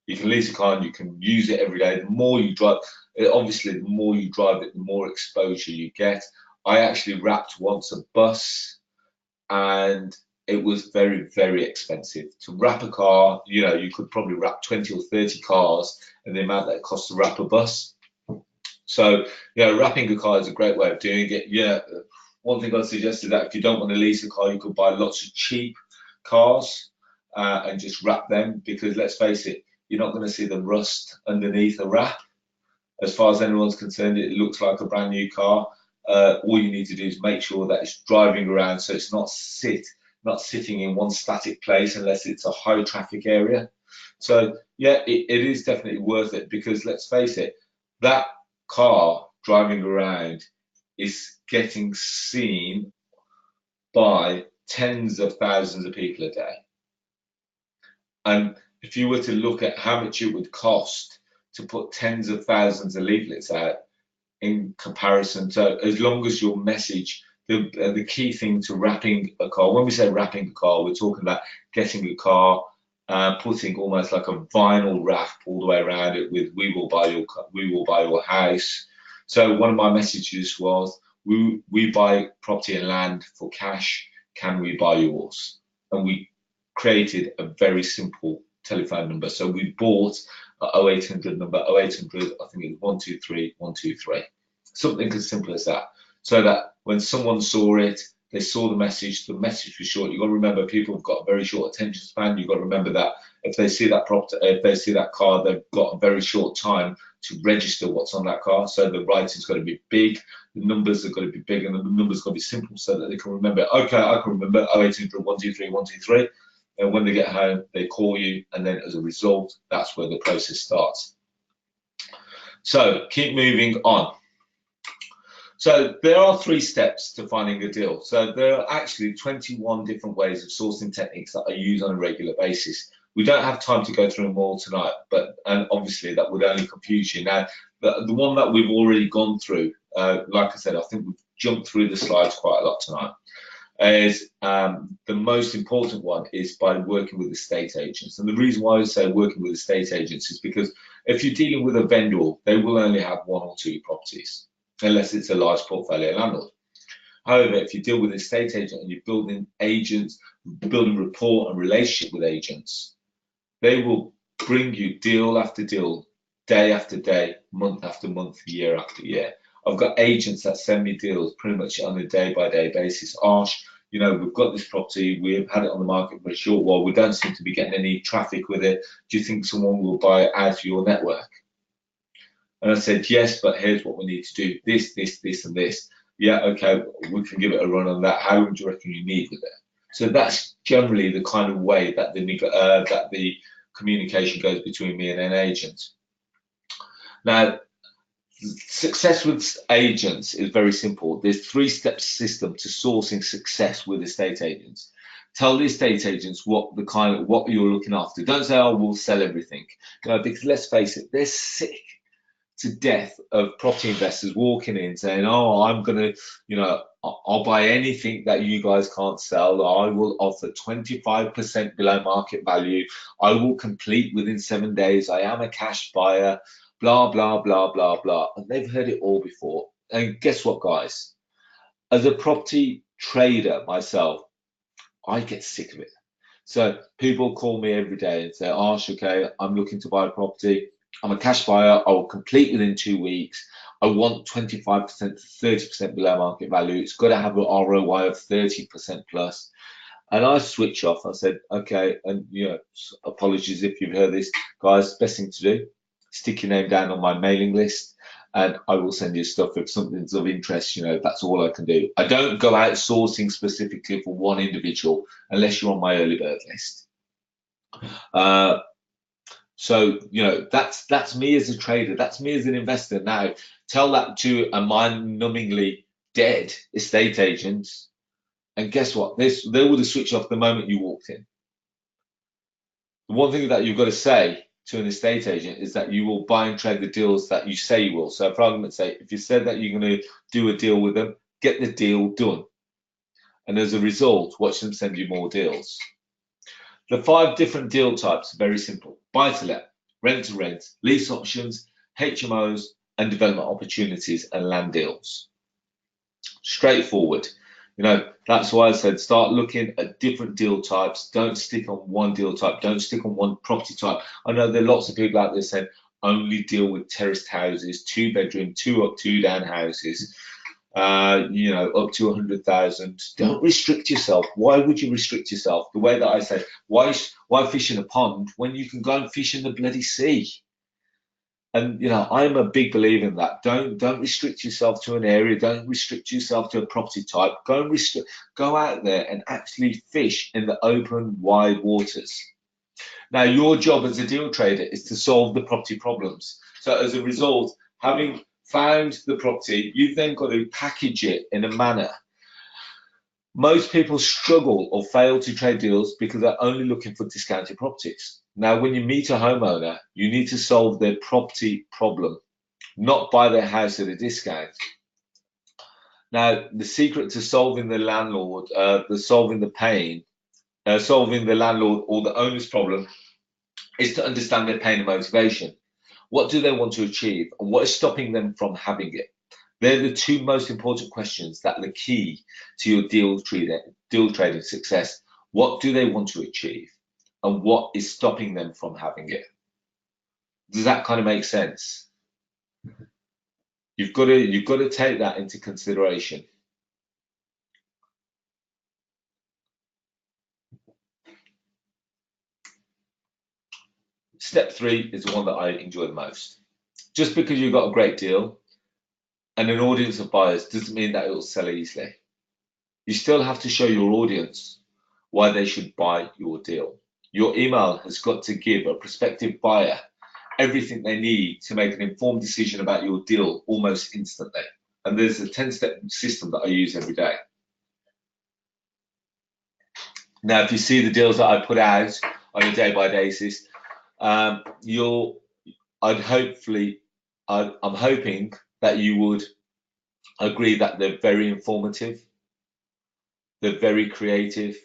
You can lease a car and you can use it every day. The more you drive, obviously, the more you drive it, the more exposure you get. I actually wrapped once a bus, and it was very, very expensive to wrap a car. You know, you could probably wrap 20 or 30 cars, and the amount that it costs to wrap a bus. So, wrapping a car is a great way of doing it. Yeah, one thing I'd suggest is that if you don't want to lease a car, you could buy lots of cheap cars and just wrap them, because let's face it, you're not going to see the rust underneath a wrap. As far as anyone's concerned, it looks like a brand new car. All you need to do is make sure that it's driving around, so it's not sitting in one static place unless it's a high traffic area. So yeah, it is definitely worth it, because let's face it, that car driving around is getting seen by tens of thousands of people a day. And if you were to look at how much it would cost to put tens of thousands of leaflets out in comparison to, as long as your message, the key thing to wrapping a car, when we say wrapping a car, we're talking about getting a car, putting almost like a vinyl wrap all the way around it with "We will buy your house." So one of my messages was, we buy property and land for cash. Can we buy yours? And we created a very simple telephone number. So we bought a 0800 number, 0800, I think it's 123 123. Something as simple as that. So that when someone saw it, they saw the message was short. You've got to remember, people have got a very short attention span. You've got to remember that if they see that if they see that car, they've got a very short time to register what's on that car. So the writing's got to be big, the numbers have got to be big, and the numbers got to be simple so that they can remember. Okay, I can remember 0800 123 123. And when they get home, they call you, and then as a result, that's where the process starts. So keep moving on. So there are 3 steps to finding a deal. So there are actually 21 different ways of sourcing techniques that I use on a regular basis. We don't have time to go through them all tonight, and obviously that would only confuse you. Now, the one that we've already gone through, like I said, I think we've jumped through the slides quite a lot tonight, is the most important one is by working with estate agents. And the reason why I say working with estate agents is because if you're dealing with a vendor, they will only have 1 or 2 properties, unless it's a large portfolio landlord. However, if you deal with an estate agent and you're building agents, building rapport and relationship with agents, they will bring you deal after deal, day after day, month after month, year after year. I've got agents that send me deals pretty much on a day-by-day basis. Arsh, we've got this property, we've had it on the market for a short while, we don't seem to be getting any traffic with it. Do you think someone will buy it out of your network? And I said, yes, but here's what we need to do, this, and this. Yeah, okay, we can give it a run on that. How long do you reckon you need with it? So that's generally the kind of way that the communication goes between me and an agent. Now, success with agents is very simple. There's 3-step system to sourcing success with estate agents. Tell the estate agents what you're looking after. Don't say, oh, we'll sell everything. Because let's face it, they're sick to death of property investors walking in saying, oh, I'm going to, I'll buy anything that you guys can't sell. I will offer 25% below market value. I will complete within 7 days. I am a cash buyer, blah, blah, blah, blah, blah. And they've heard it all before. And guess what, guys? As a property trader myself, I get sick of it. So people call me every day and say, Arsh, okay, I'm looking to buy a property. I'm a cash buyer. I will complete within 2 weeks. I want 25% to 30% below market value. It's got to have an ROI of 30% plus. And I switch off. I said, okay, and apologies if you've heard this, guys. Best thing to do, stick your name down on my mailing list, and I will send you stuff if something's of interest. That's all I can do. I don't go out sourcing specifically for one individual unless you're on my early bird list. So, that's me as a trader. That's me as an investor. Now, tell that to a mind-numbingly dead estate agent, and guess what? They would have switched off the moment you walked in. The one thing that you've got to say to an estate agent is that you will buy and trade the deals that you say you will. So, for argument's sake, if you said that you're going to do a deal with them, get the deal done. And as a result, watch them send you more deals. The 5 different deal types are very simple. Buy to let. rent to rent, lease options, HMOs, and development opportunities and land deals. Straightforward. That's why I said start looking at different deal types. Don't stick on one deal type. Don't stick on one property type. I know there are lots of people out there saying only deal with terraced houses, 2-bedroom, 2 up, 2 down houses, up to 100,000. Don't restrict yourself. Why would you restrict yourself? The way that I say, why fish in a pond when you can go and fish in the bloody sea? And I'm a big believer in that. Don't restrict yourself to an area. Don't restrict yourself to a property type. Go out there and actually fish in the open, wide waters. Now, your job as a deal trader is to solve the property problems. So as a result, having found the property, you've then got to package it in a manner. Most people struggle or fail to trade deals because they're only looking for discounted properties. Now, when you meet a homeowner, you need to solve their property problem, not buy their house at a discount. Now, the secret to solving the landlord, solving the landlord or the owner's problem is to understand their pain and motivation. What do they want to achieve, and what is stopping them from having it? They're the two most important questions that are the key to your deal trading success. What do they want to achieve, and what is stopping them from having it? Does that kind of make sense? You've got to take that into consideration. Step 3 is the one that I enjoy the most. Just because you've got a great deal and an audience of buyers doesn't mean that it will sell easily. You still have to show your audience why they should buy your deal. Your email has got to give a prospective buyer everything they need to make an informed decision about your deal almost instantly. And there's a 10-step system that I use every day. Now, if you see the deals that I put out on a day-by-day basis, I'm hoping that you would agree that they're very informative, they're very creative,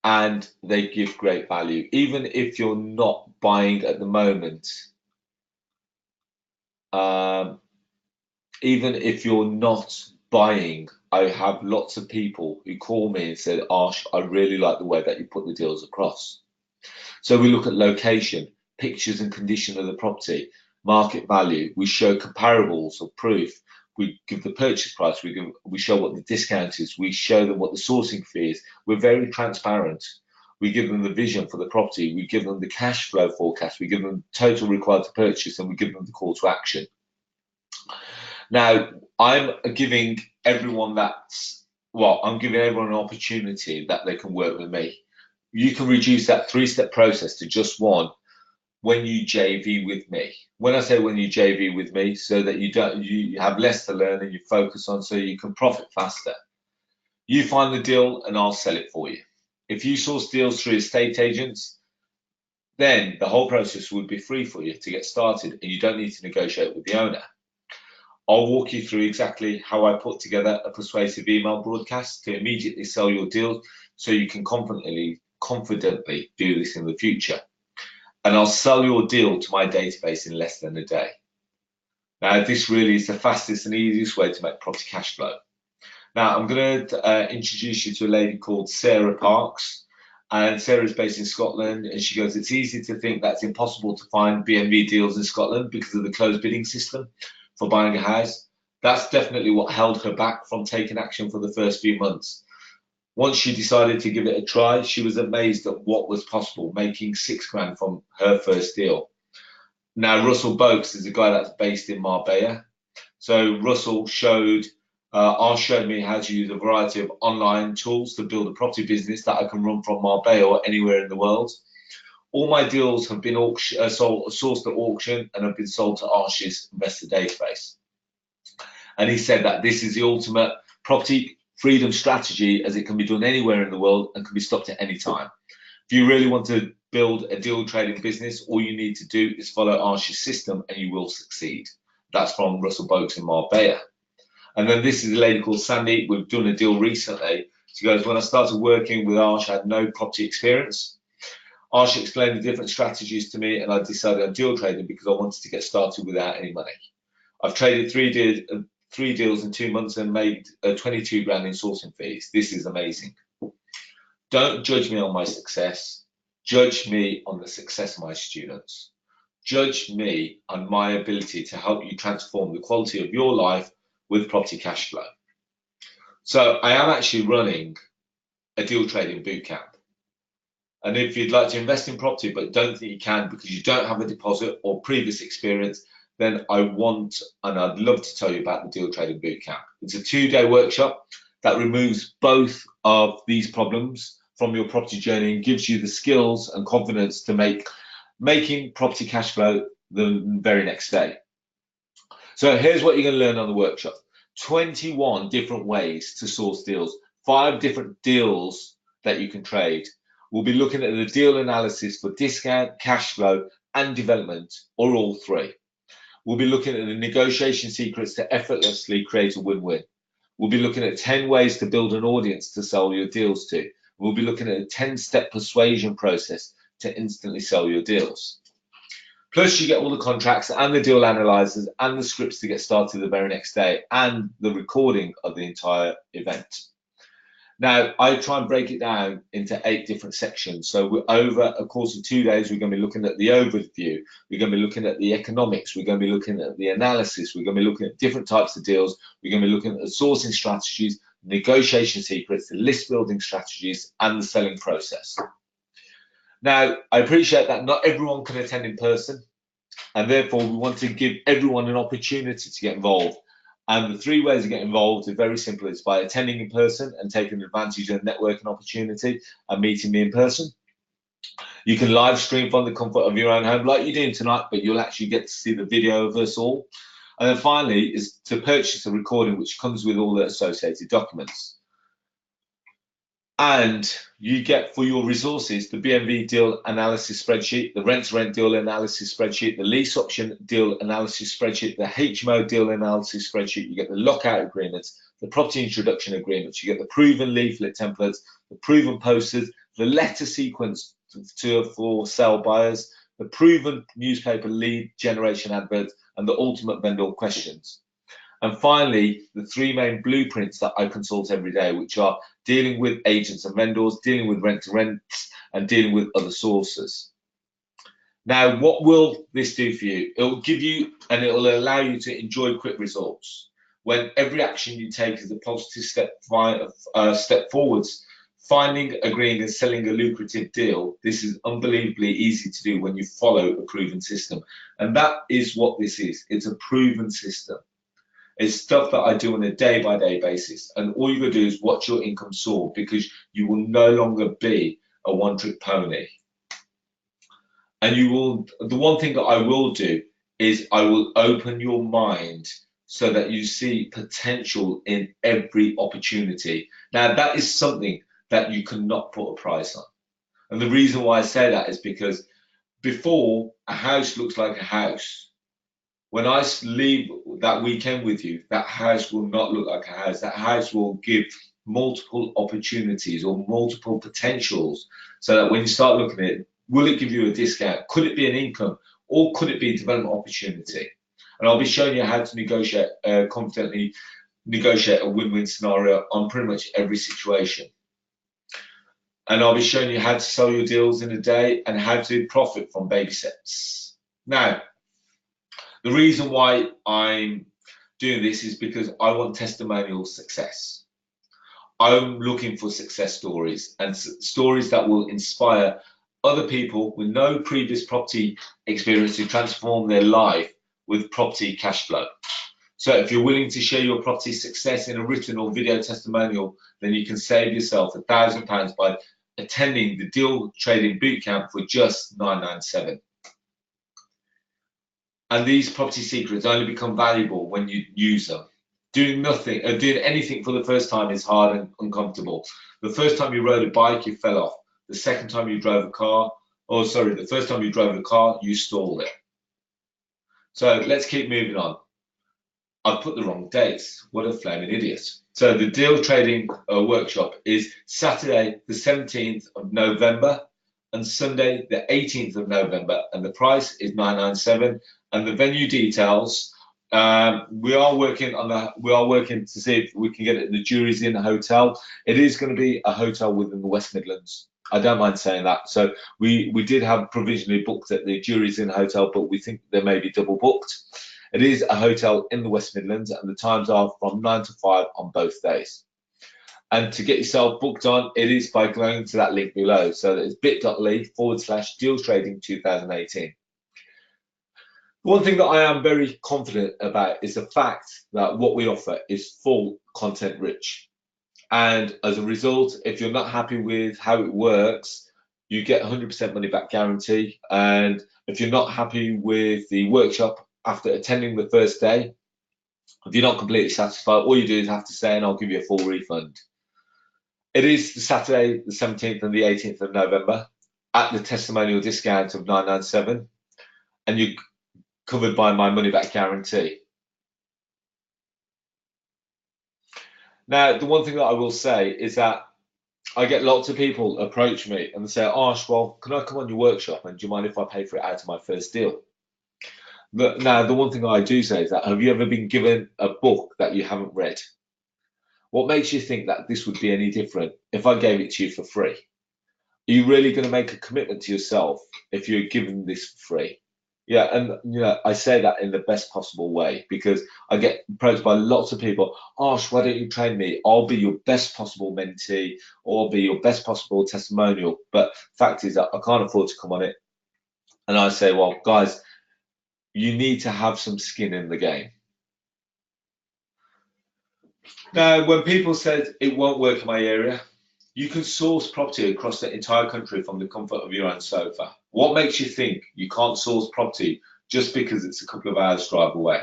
and they give great value. Even if you're not buying at the moment, I have lots of people who call me and say, Arsh, I really like the way that you put the deals across. So we look at location, pictures and condition of the property, market value. We show comparables or proof. We give the purchase price. We show what the discount is. We show them what the sourcing fee is. We're very transparent. We give them the vision for the property. We give them the cash flow forecast. We give them total required to purchase, and we give them the call to action. Now, I'm giving everyone an opportunity that they can work with me. You can reduce that 3-step process to just one when you JV with me. When I say when you JV with me, so that you have less to learn and you focus on, so you can profit faster. You find the deal and I'll sell it for you. If you source deals through estate agents, then the whole process would be free for you to get started and you don't need to negotiate with the owner. I'll walk you through exactly how I put together a persuasive email broadcast to immediately sell your deal so you can confidently do this in the future. And I'll sell your deal to my database in less than a day. Now, this really is the fastest and easiest way to make property cash flow. Now, I'm going to introduce you to a lady called Sarah Parks. And Sarah's based in Scotland, and she goes, it's easy to think that it's impossible to find BNB deals in Scotland because of the closed bidding system for buying a house. That's definitely what held her back from taking action for the first few months. Once she decided to give it a try, she was amazed at what was possible, making £6,000 from her first deal. Now, Russell Boakes is a guy that's based in Marbella. So Russell showed me how to use a variety of online tools to build a property business that I can run from Marbella or anywhere in the world. All my deals have been sourced at auction and have been sold to Arsh's investor database. And he said that this is the ultimate property freedom strategy, as it can be done anywhere in the world and can be stopped at any time. If you really want to build a deal trading business, all you need to do is follow Arsh's system and you will succeed. That's from Russell Boakes in Marbella. And then this is a lady called Sammy. We've done a deal recently. She goes, when I started working with Arsh, I had no property experience. Arsh explained the different strategies to me, and I decided on deal trading because I wanted to get started without any money. I've traded three deals in 2 months and made 22 grand in sourcing fees. This is amazing. Don't judge me on my success. Judge me on the success of my students. Judge me on my ability to help you transform the quality of your life with property cash flow. So I am actually running a deal trading bootcamp. And if you'd like to invest in property but don't think you can because you don't have a deposit or previous experience, then I'd love to tell you about the Deal Trading Bootcamp. It's a 2-day workshop that removes both of these problems from your property journey and gives you the skills and confidence to making property cash flow the very next day. So here's what you're going to learn on the workshop. 21 different ways to source deals, 5 different deals that you can trade. We'll be looking at the deal analysis for discount, cash flow, and development, or all 3. We'll be looking at the negotiation secrets to effortlessly create a win-win. We'll be looking at 10 ways to build an audience to sell your deals to. We'll be looking at a 10-step persuasion process to instantly sell your deals. Plus, you get all the contracts and the deal analyzers and the scripts to get started the very next day and the recording of the entire event. Now, I try and break it down into 8 different sections. So we're over a course of 2 days, we're going to be looking at the overview. We're going to be looking at the economics. We're going to be looking at the analysis. We're going to be looking at different types of deals. We're going to be looking at the sourcing strategies, negotiation secrets, the list building strategies, and the selling process. Now, I appreciate that not everyone can attend in person, and therefore we want to give everyone an opportunity to get involved. And the 3 ways to get involved are very simple. It's by attending in person and taking advantage of the networking opportunity and meeting me in person. You can live stream from the comfort of your own home like you're doing tonight, but you'll actually get to see the video of us all. And then finally is to purchase a recording which comes with all the associated documents. And you get for your resources the BMV deal analysis spreadsheet, the rent-to-rent deal analysis spreadsheet, the lease option deal analysis spreadsheet, the HMO deal analysis spreadsheet. You get the lockout agreements, the property introduction agreements. You get the proven leaflet templates, the proven posters, the letter sequence for sale buyers, the proven newspaper lead generation adverts, and the ultimate vendor questions. And finally, the 3 main blueprints that I consult every day, which are dealing with agents and vendors, dealing with rent-to-rents, and dealing with other sources. Now, what will this do for you? It will give you, and it will allow you to enjoy quick results. When every action you take is a positive step forwards, finding, agreeing, and selling a lucrative deal, this is unbelievably easy to do when you follow a proven system. And that is what this is. It's a proven system. It's stuff that I do on a day-by-day basis. And all you've got to do is watch your income soar, because you will no longer be a one-trick pony. And you will, the one thing that I will do is I will open your mind so that you see potential in every opportunity. Now, that is something that you cannot put a price on. And the reason why I say that is because before, a house looks like a house. When I leave that weekend with you, that house will not look like a house. That house will give multiple opportunities or multiple potentials, so that when you start looking at it, will it give you a discount? Could it be an income? Or could it be a development opportunity? And I'll be showing you how to negotiate, confidently negotiate a win-win scenario on pretty much every situation. And I'll be showing you how to sell your deals in a day and how to profit from baby steps. Now, the reason why I'm doing this is because I want testimonial success. I'm looking for success stories, and stories that will inspire other people with no previous property experience to transform their life with property cash flow. So if you're willing to share your property success in a written or video testimonial, then you can save yourself £1,000 by attending the Deal Trading Bootcamp for just $997. And these property secrets only become valuable when you use them. Doing nothing, doing anything for the first time is hard and uncomfortable. The first time you rode a bike, you fell off. The second time you drove a car, the first time you drove a car, you stalled it. So let's keep moving on. I've put the wrong dates. What a flaming idiot. So the Deal Trading workshop is Saturday, the 17th of November and Sunday, the 18th of November, and the price is 997. And the venue details, we are working to see if we can get it. The Jury's Inn hotel. It is going to be a hotel within the West Midlands. I don't mind saying that. So we did have provisionally booked at the Jury's Inn hotel, but we think they may be double booked. It is a hotel in the West Midlands, and the times are from 9 to 5 on both days. And to get yourself booked on, it is by going to that link below. So it's bit.ly/deals trading 2018. One thing that I am very confident about is the fact that what we offer is full content rich. And as a result, if you're not happy with how it works, you get 100% money back guarantee. And if you're not happy with the workshop after attending the first day, if you're not completely satisfied, all you do is have to say, and I'll give you a full refund. It is the Saturday, the 17th and the 18th of November at the testimonial discount of 997, and you're covered by my money back guarantee. Now, the one thing that I will say is that I get lots of people approach me and they say, Arsh, well, can I come on your workshop, and do you mind if I pay for it out of my first deal? But now, the one thing I do say is that, have you ever been given a book that you haven't read? What makes you think that this would be any different if I gave it to you for free? Are you really going to make a commitment to yourself if you're given this for free? Yeah, and I say that in the best possible way, because I get approached by lots of people. Arsh, why don't you train me? I'll be your best possible mentee, or I'll be your best possible testimonial. But fact is that I can't afford to come on it. And I say, well, guys, you need to have some skin in the game. Now, when people said it won't work in my area, you can source property across the entire country from the comfort of your own sofa. What makes you think you can't source property just because it's a couple of hours drive away?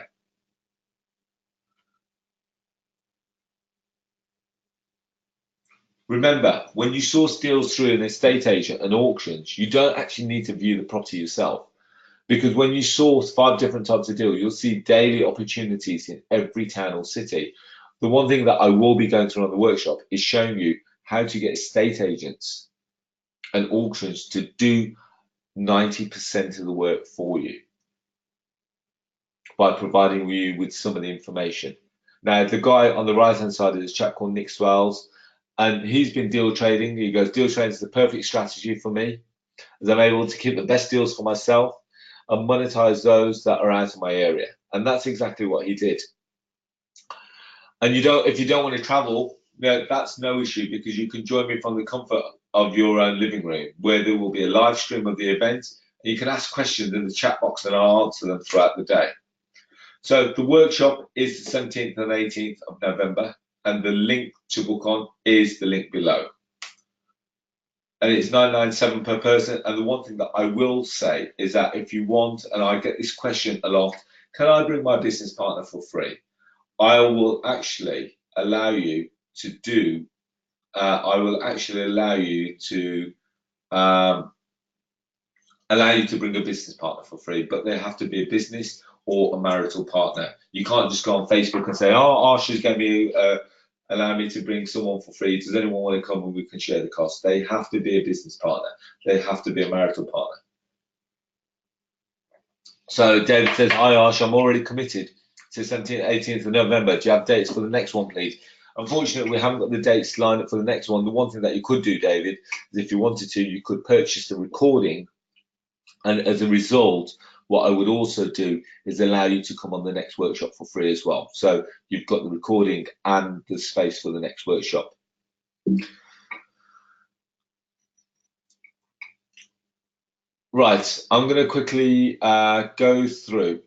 Remember, when you source deals through an estate agent and auctions, you don't actually need to view the property yourself. Because when you source 5 different types of deal, you'll see daily opportunities in every town or city. The one thing that I will be going through on the workshop is showing you how to get estate agents and auctions to do 90% of the work for you by providing you with some of the information. Now, the guy on the right-hand side is a chap called Nick Swells, and he's been deal trading. He goes, deal trading is the perfect strategy for me, as I'm able to keep the best deals for myself and monetize those that are out of my area. And that's exactly what he did. And if you don't want to travel, that's no issue, because you can join me from the comfort of your own living room, where there will be a live stream of the event. And you can ask questions in the chat box and I'll answer them throughout the day. So the workshop is the 17th and 18th of November, and the link to book on is the link below. And it's 997 per person. And the one thing that I will say is that if you want, and I get this question a lot, can I bring my business partner for free? I will actually allow you to do. I will actually allow you to bring a business partner for free, but they have to be a business or a marital partner. You can't just go on Facebook and say, "Oh, Arsh is going to allow me to bring someone for free. Does anyone want to come and we can share the cost?" They have to be a business partner. They have to be a marital partner. So David says, "Hi Arsh, I'm already committed to 17th, 18th of November. Do you have dates for the next one, please?" Unfortunately, we haven't got the dates lined up for the next one. The one thing that you could do, David, is if you wanted to, you could purchase the recording. And as a result, what I would also do is allow you to come on the next workshop for free as well. So you've got the recording and the space for the next workshop. Right, I'm going to quickly go through.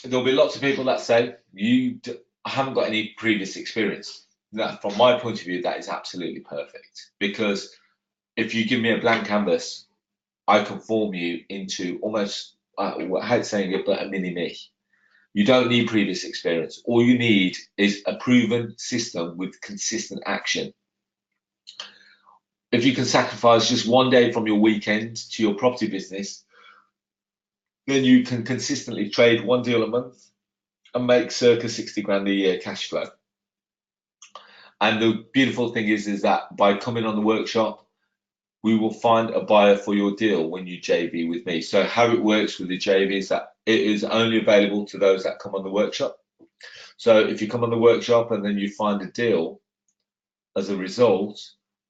There'll be lots of people that say, I haven't got any previous experience. That, from my point of view, that is absolutely perfect, because if you give me a blank canvas, I can form you into almost, I hate saying it, but a mini me. You don't need previous experience. All you need is a proven system with consistent action. If you can sacrifice just one day from your weekend to your property business, then you can consistently trade one deal a month and make circa 60 grand a year cash flow. And the beautiful thing is that by coming on the workshop, we will find a buyer for your deal when you JV with me. So how it works with the JV is that it is only available to those that come on the workshop. So if you come on the workshop and then you find a deal, as a result,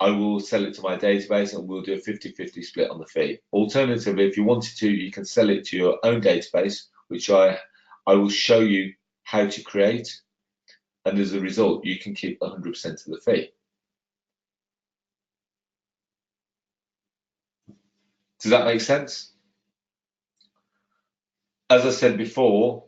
I will sell it to my database and we'll do a 50-50 split on the fee. Alternatively, if you wanted to, you can sell it to your own database, which I will show you how to create. And as a result, you can keep 100% of the fee. Does that make sense? As I said before,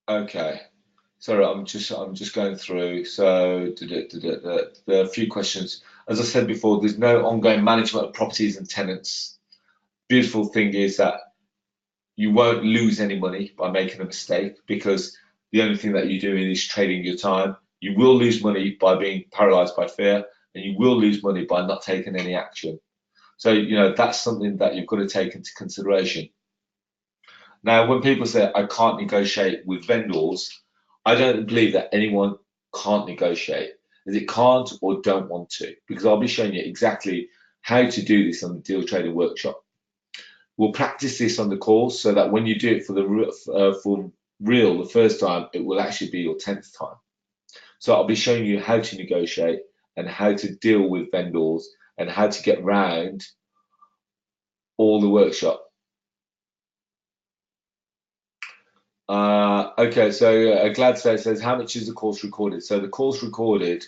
okay. Sorry, I'm just going through. So there are a few questions. As I said before, there's no ongoing management of properties and tenants. Beautiful thing is that you won't lose any money by making a mistake, because the only thing that you're doing is trading your time. You will lose money by being paralyzed by fear, and you will lose money by not taking any action. So, you know, that's something that you've got to take into consideration. Now, when people say I can't negotiate with vendors, I don't believe that anyone can't negotiate. Is it can't or don't want to? Because I'll be showing you exactly how to do this on the Deal Trader Workshop. We'll practice this on the course so that when you do it for real the first time, it will actually be your 10th time. So I'll be showing you how to negotiate and how to deal with vendors and how to get round all the workshop. Okay, so Gladstone says, how much is the course recorded? So the course recorded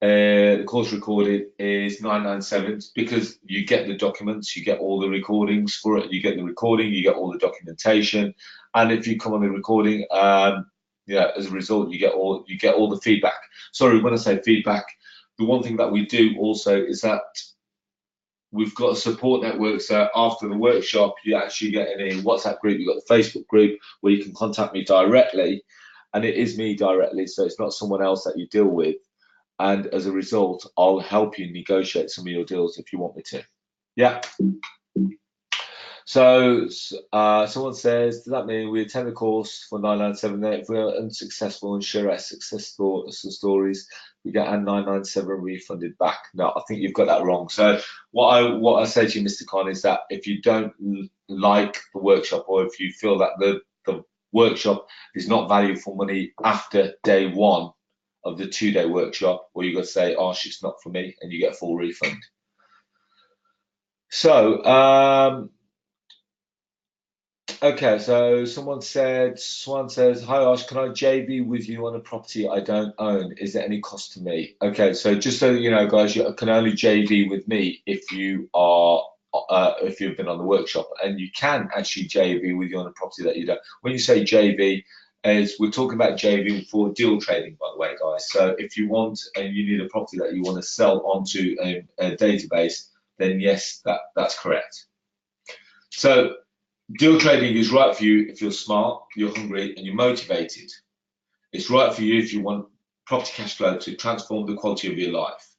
is 997, because you get the documents, you get all the recordings for it, you get the recording, you get all the documentation, and if you come on the recording, yeah, as a result, you get all the feedback. Sorry, when I say feedback, the one thing that we do also is that we've got a support network. So after the workshop, you actually get in a WhatsApp group, you've got the Facebook group where you can contact me directly, and it is me directly, so it's not someone else that you deal with. And as a result, I'll help you negotiate some of your deals if you want me to. Yeah. So someone says, does that mean we attend the course for 997? If we're unsuccessful and share our success stories, we get our 997 refunded back? No, I think you've got that wrong. So what I say to you, Mr. Khan, is that if you don't like the workshop, or if you feel that the workshop is not value for money after day one of the 2-day workshop, or you got to say, oh, it's not for me, and you get a full refund. So okay, so someone says, hi Arsh, can I JV with you on a property I don't own? Is there any cost to me? Okay, so just so you know, guys, you can only JV with me if you are if you've been on the workshop, and you can actually JV with you on a property that you don't. When you say JV, as we're talking about JV for deal trading, by the way, guys. So if you want and you need a property that you want to sell onto a database, then yes, that's correct. So deal trading is right for you if you're smart, you're hungry, and you're motivated. It's right for you if you want property cash flow to transform the quality of your life.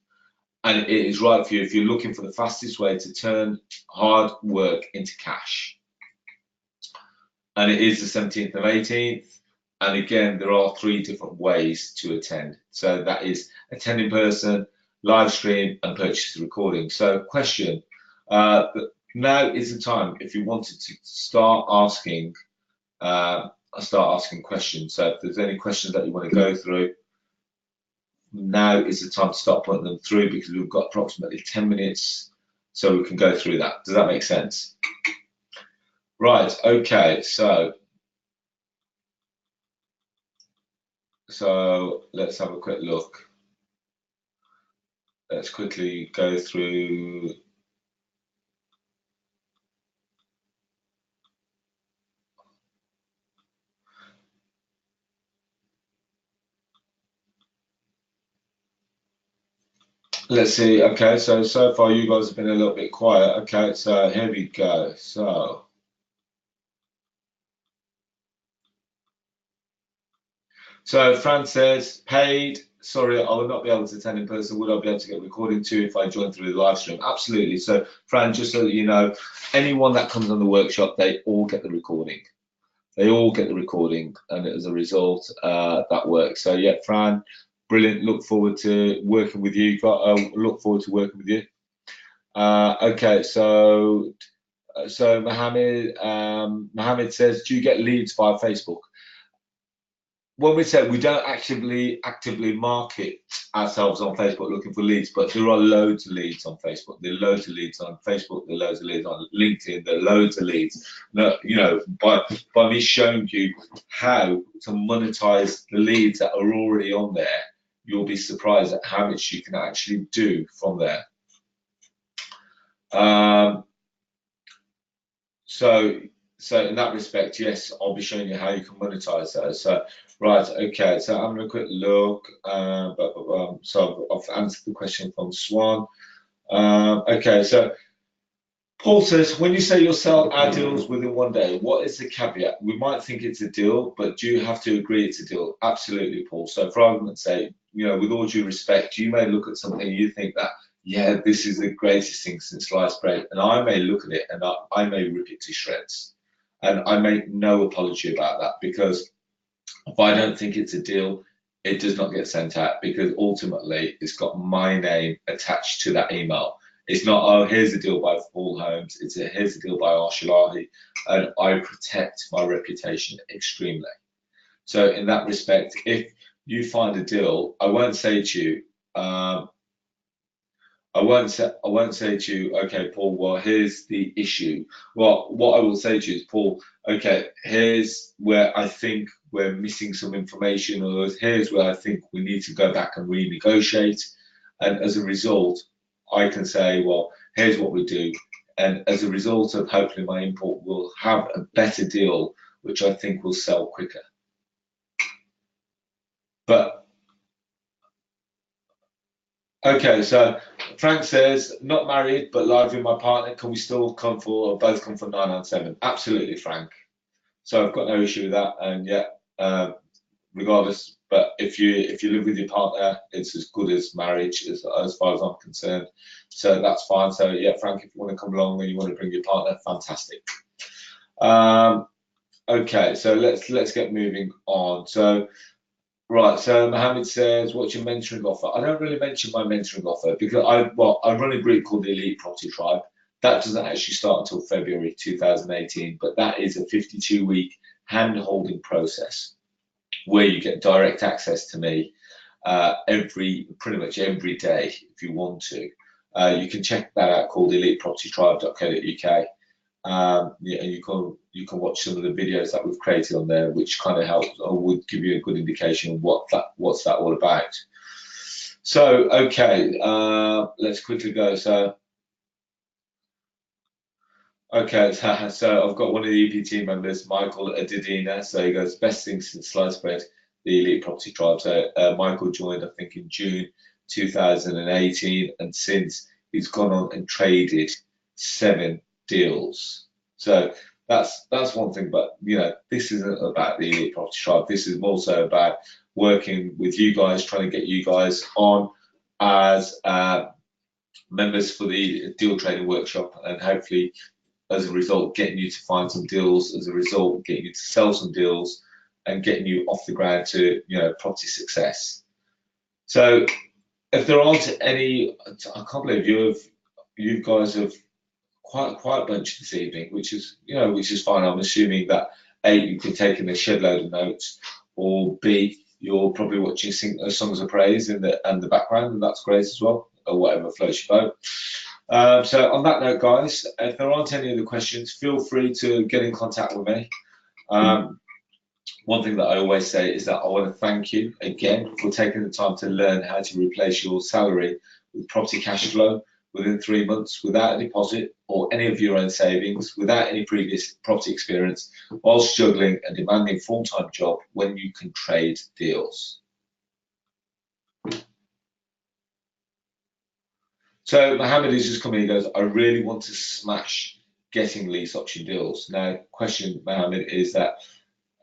And it is right for you if you're looking for the fastest way to turn hard work into cash. And it is the 17th and 18th. And again, there are 3 different ways to attend. So that is attend in person, live stream, and purchase the recording. So question, now is the time if you wanted to start asking questions. So if there's any questions that you want to go through, now is the time to start putting them through, because we've got approximately 10 minutes so we can go through that. Does that make sense? Right, okay, so let's have a quick look. Let's quickly go through. Let's see. Okay, so far you guys have been a little bit quiet. Okay, so here we go. So Fran says paid sorry, I will not be able to attend in person. Would I be able to get recording too if I join through the live stream? Absolutely. So, Fran, just so that you know, anyone that comes on the workshop, they all get the recording. They all get the recording, and as a result, that works. So, yeah, Fran, brilliant. Look forward to working with you. Look forward to working with you. Okay, so Mohammed says, do you get leads via Facebook? When we say we don't actively market ourselves on Facebook looking for leads, but there are loads of leads on Facebook. There are loads of leads on Facebook. There are loads of leads on LinkedIn. There are loads of leads. Now, you know, by me showing you how to monetize the leads that are already on there, you'll be surprised at how much you can actually do from there. So in that respect, yes, I'll be showing you how you can monetize those. So right, okay. So I'm gonna quick look. So I've answered the question from Swan. Okay, so Paul says, when you say you'll sell our deals within 1 day, what is the caveat? We might think it's a deal, but do you have to agree it's a deal? Absolutely, Paul. So for argument's sake, you know, with all due respect, you may look at something and you think that, yeah, this is the greatest thing since sliced bread, and I may look at it and I may rip it to shreds, and I make no apology about that, because if I don't think it's a deal, it does not get sent out, because ultimately it's got my name attached to that email. It's not, oh, here's a deal by Paul Holmes. It's here's a deal by Arsh Ellahi, and I protect my reputation extremely. So in that respect, if you find a deal, I won't say to you, I won't say to you, okay, Paul, well, here's the issue. Well, what I will say to you is, Paul, okay, here's where I think we're missing some information, or here's where I think we need to go back and renegotiate. And as a result, I can say, well, here's what we do. And as a result of hopefully my import, we'll have a better deal, which I think will sell quicker. But okay, so Frank says, not married, but live with my partner. Can we still come for, or both come for 997? Absolutely, Frank. So I've got no issue with that. And yeah, regardless, but if you live with your partner, it's as good as marriage as far as I'm concerned. So that's fine. So yeah, Frank, if you want to come along and you want to bring your partner, fantastic. Okay, so let's get moving on. So right, so Mohammed says, what's your mentoring offer? I don't really mention my mentoring offer because I run a group called the Elite Property Tribe. That doesn't actually start until February 2018, but that is a 52-week hand-holding process where you get direct access to me pretty much every day if you want to. You can check that out, called elitepropertytribe.co.uk. Yeah, and you can watch some of the videos that we've created on there, which kind of helps or would give you a good indication of what's that all about. So okay, let's quickly go. So okay, so I've got one of the EPT members, Michael Adidina. So he goes, best thing since sliced bread, the Elite Property Tribe. So Michael joined, I think, in June 2018, and since he's gone on and traded 7 deals. So that's one thing. But you know, this isn't about the Elite Property Tribe. This is more so about working with you guys, trying to get you guys on as members for the deal trading workshop, and hopefully, as a result, getting you to find some deals, as a result, getting you to sell some deals, and getting you off the ground to, you know, property success. So if there aren't any, I can't believe you guys have quite a bunch this evening, which is, you know, which is fine. I'm assuming that A, you've been taking a shed load of notes, or B, you're probably watching songs of praise in the background, and that's great as well, or whatever floats your boat. So on that note, guys, if there aren't any other questions, feel free to get in contact with me. One thing that I always say is that I want to thank you again for taking the time to learn how to replace your salary with property cash flow within 3 months without a deposit or any of your own savings, without any previous property experience, while struggling and demanding full-time job when you can trade deals. So Mohammed is just coming, he goes, I really want to smash getting lease option deals. Now, question, Mohammed, is that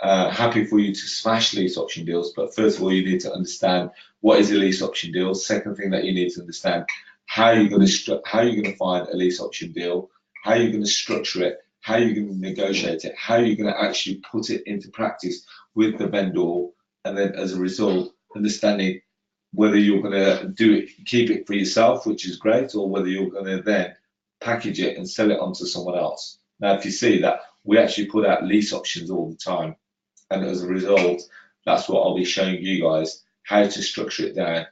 happy for you to smash lease option deals, but first of all, you need to understand what is a lease option deal. Second thing that you need to understand, how you're going to find a lease option deal, how you're going to structure it, how you're going to negotiate it, how you're going to actually put it into practice with the vendor, and then as a result, understanding whether you're going to keep it for yourself, which is great, or whether you're going to then package it and sell it on to someone else. Now, if you see that, we actually put out lease options all the time. And as a result, that's what I'll be showing you guys, how to structure it down.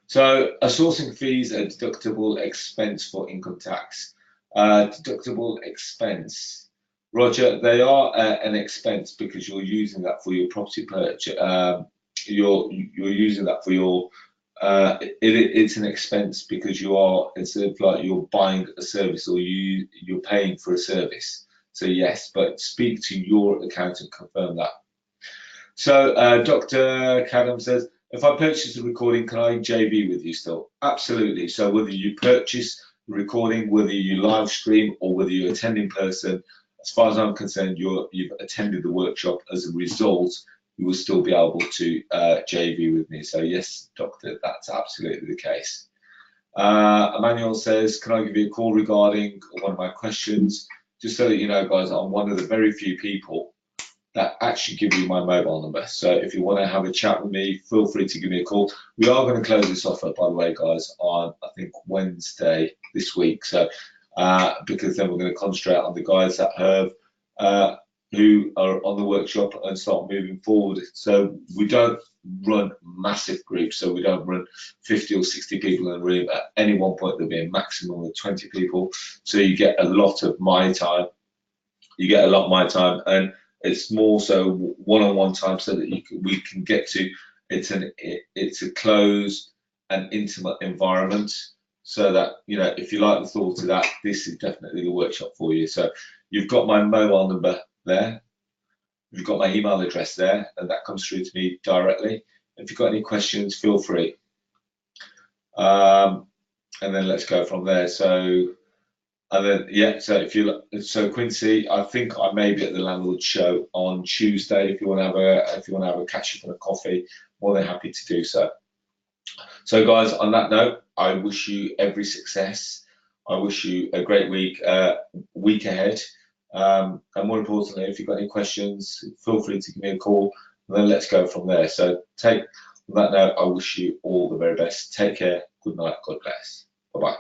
So a sourcing fees are deductible expense for income tax. Deductible expense, Roger, they are an expense because you're using that for your property purchase. You're using that for your it's an expense because it's like you're buying a service, or you're paying for a service. So yes, but speak to your accountant, confirm that. So Dr. Kadam says, if I purchase a recording, can I JV with you still? Absolutely. So whether you purchase the recording, whether you live stream, or whether you attend in person, as far as I'm concerned, you've attended the workshop. As a result, you will still be able to JV with me. So yes, doctor, that's absolutely the case. Emmanuel says, can I give you a call regarding one of my questions? Just so that you know, guys, I'm one of the very few people that actually give you my mobile number. So if you want to have a chat with me, feel free to give me a call. We are going to close this offer, by the way, guys, on I think Wednesday this week. So because then we're going to concentrate on the guys that have who are on the workshop and start moving forward. So we don't run massive groups. So we don't run 50 or 60 people in a room. At any one point, there'll be a maximum of 20 people. So you get a lot of my time. And it's more so one-on-one time, so that we can get to it's a closed and intimate environment, so that if you like the thought of that, this is definitely the workshop for you. So you've got my mobile number there, you've got my email address there, and that comes through to me directly. If you've got any questions, feel free, and then let's go from there. So. And then so Quincy, I think I may be at the landlord show on Tuesday. If you want to have a catch up and a coffee, more than happy to do so. So guys, on that note, I wish you every success. I wish you a great week ahead. And more importantly, if you've got any questions, feel free to give me a call, and then let's go from there. So on that note, I wish you all the very best. Take care. Good night. God bless. Bye bye.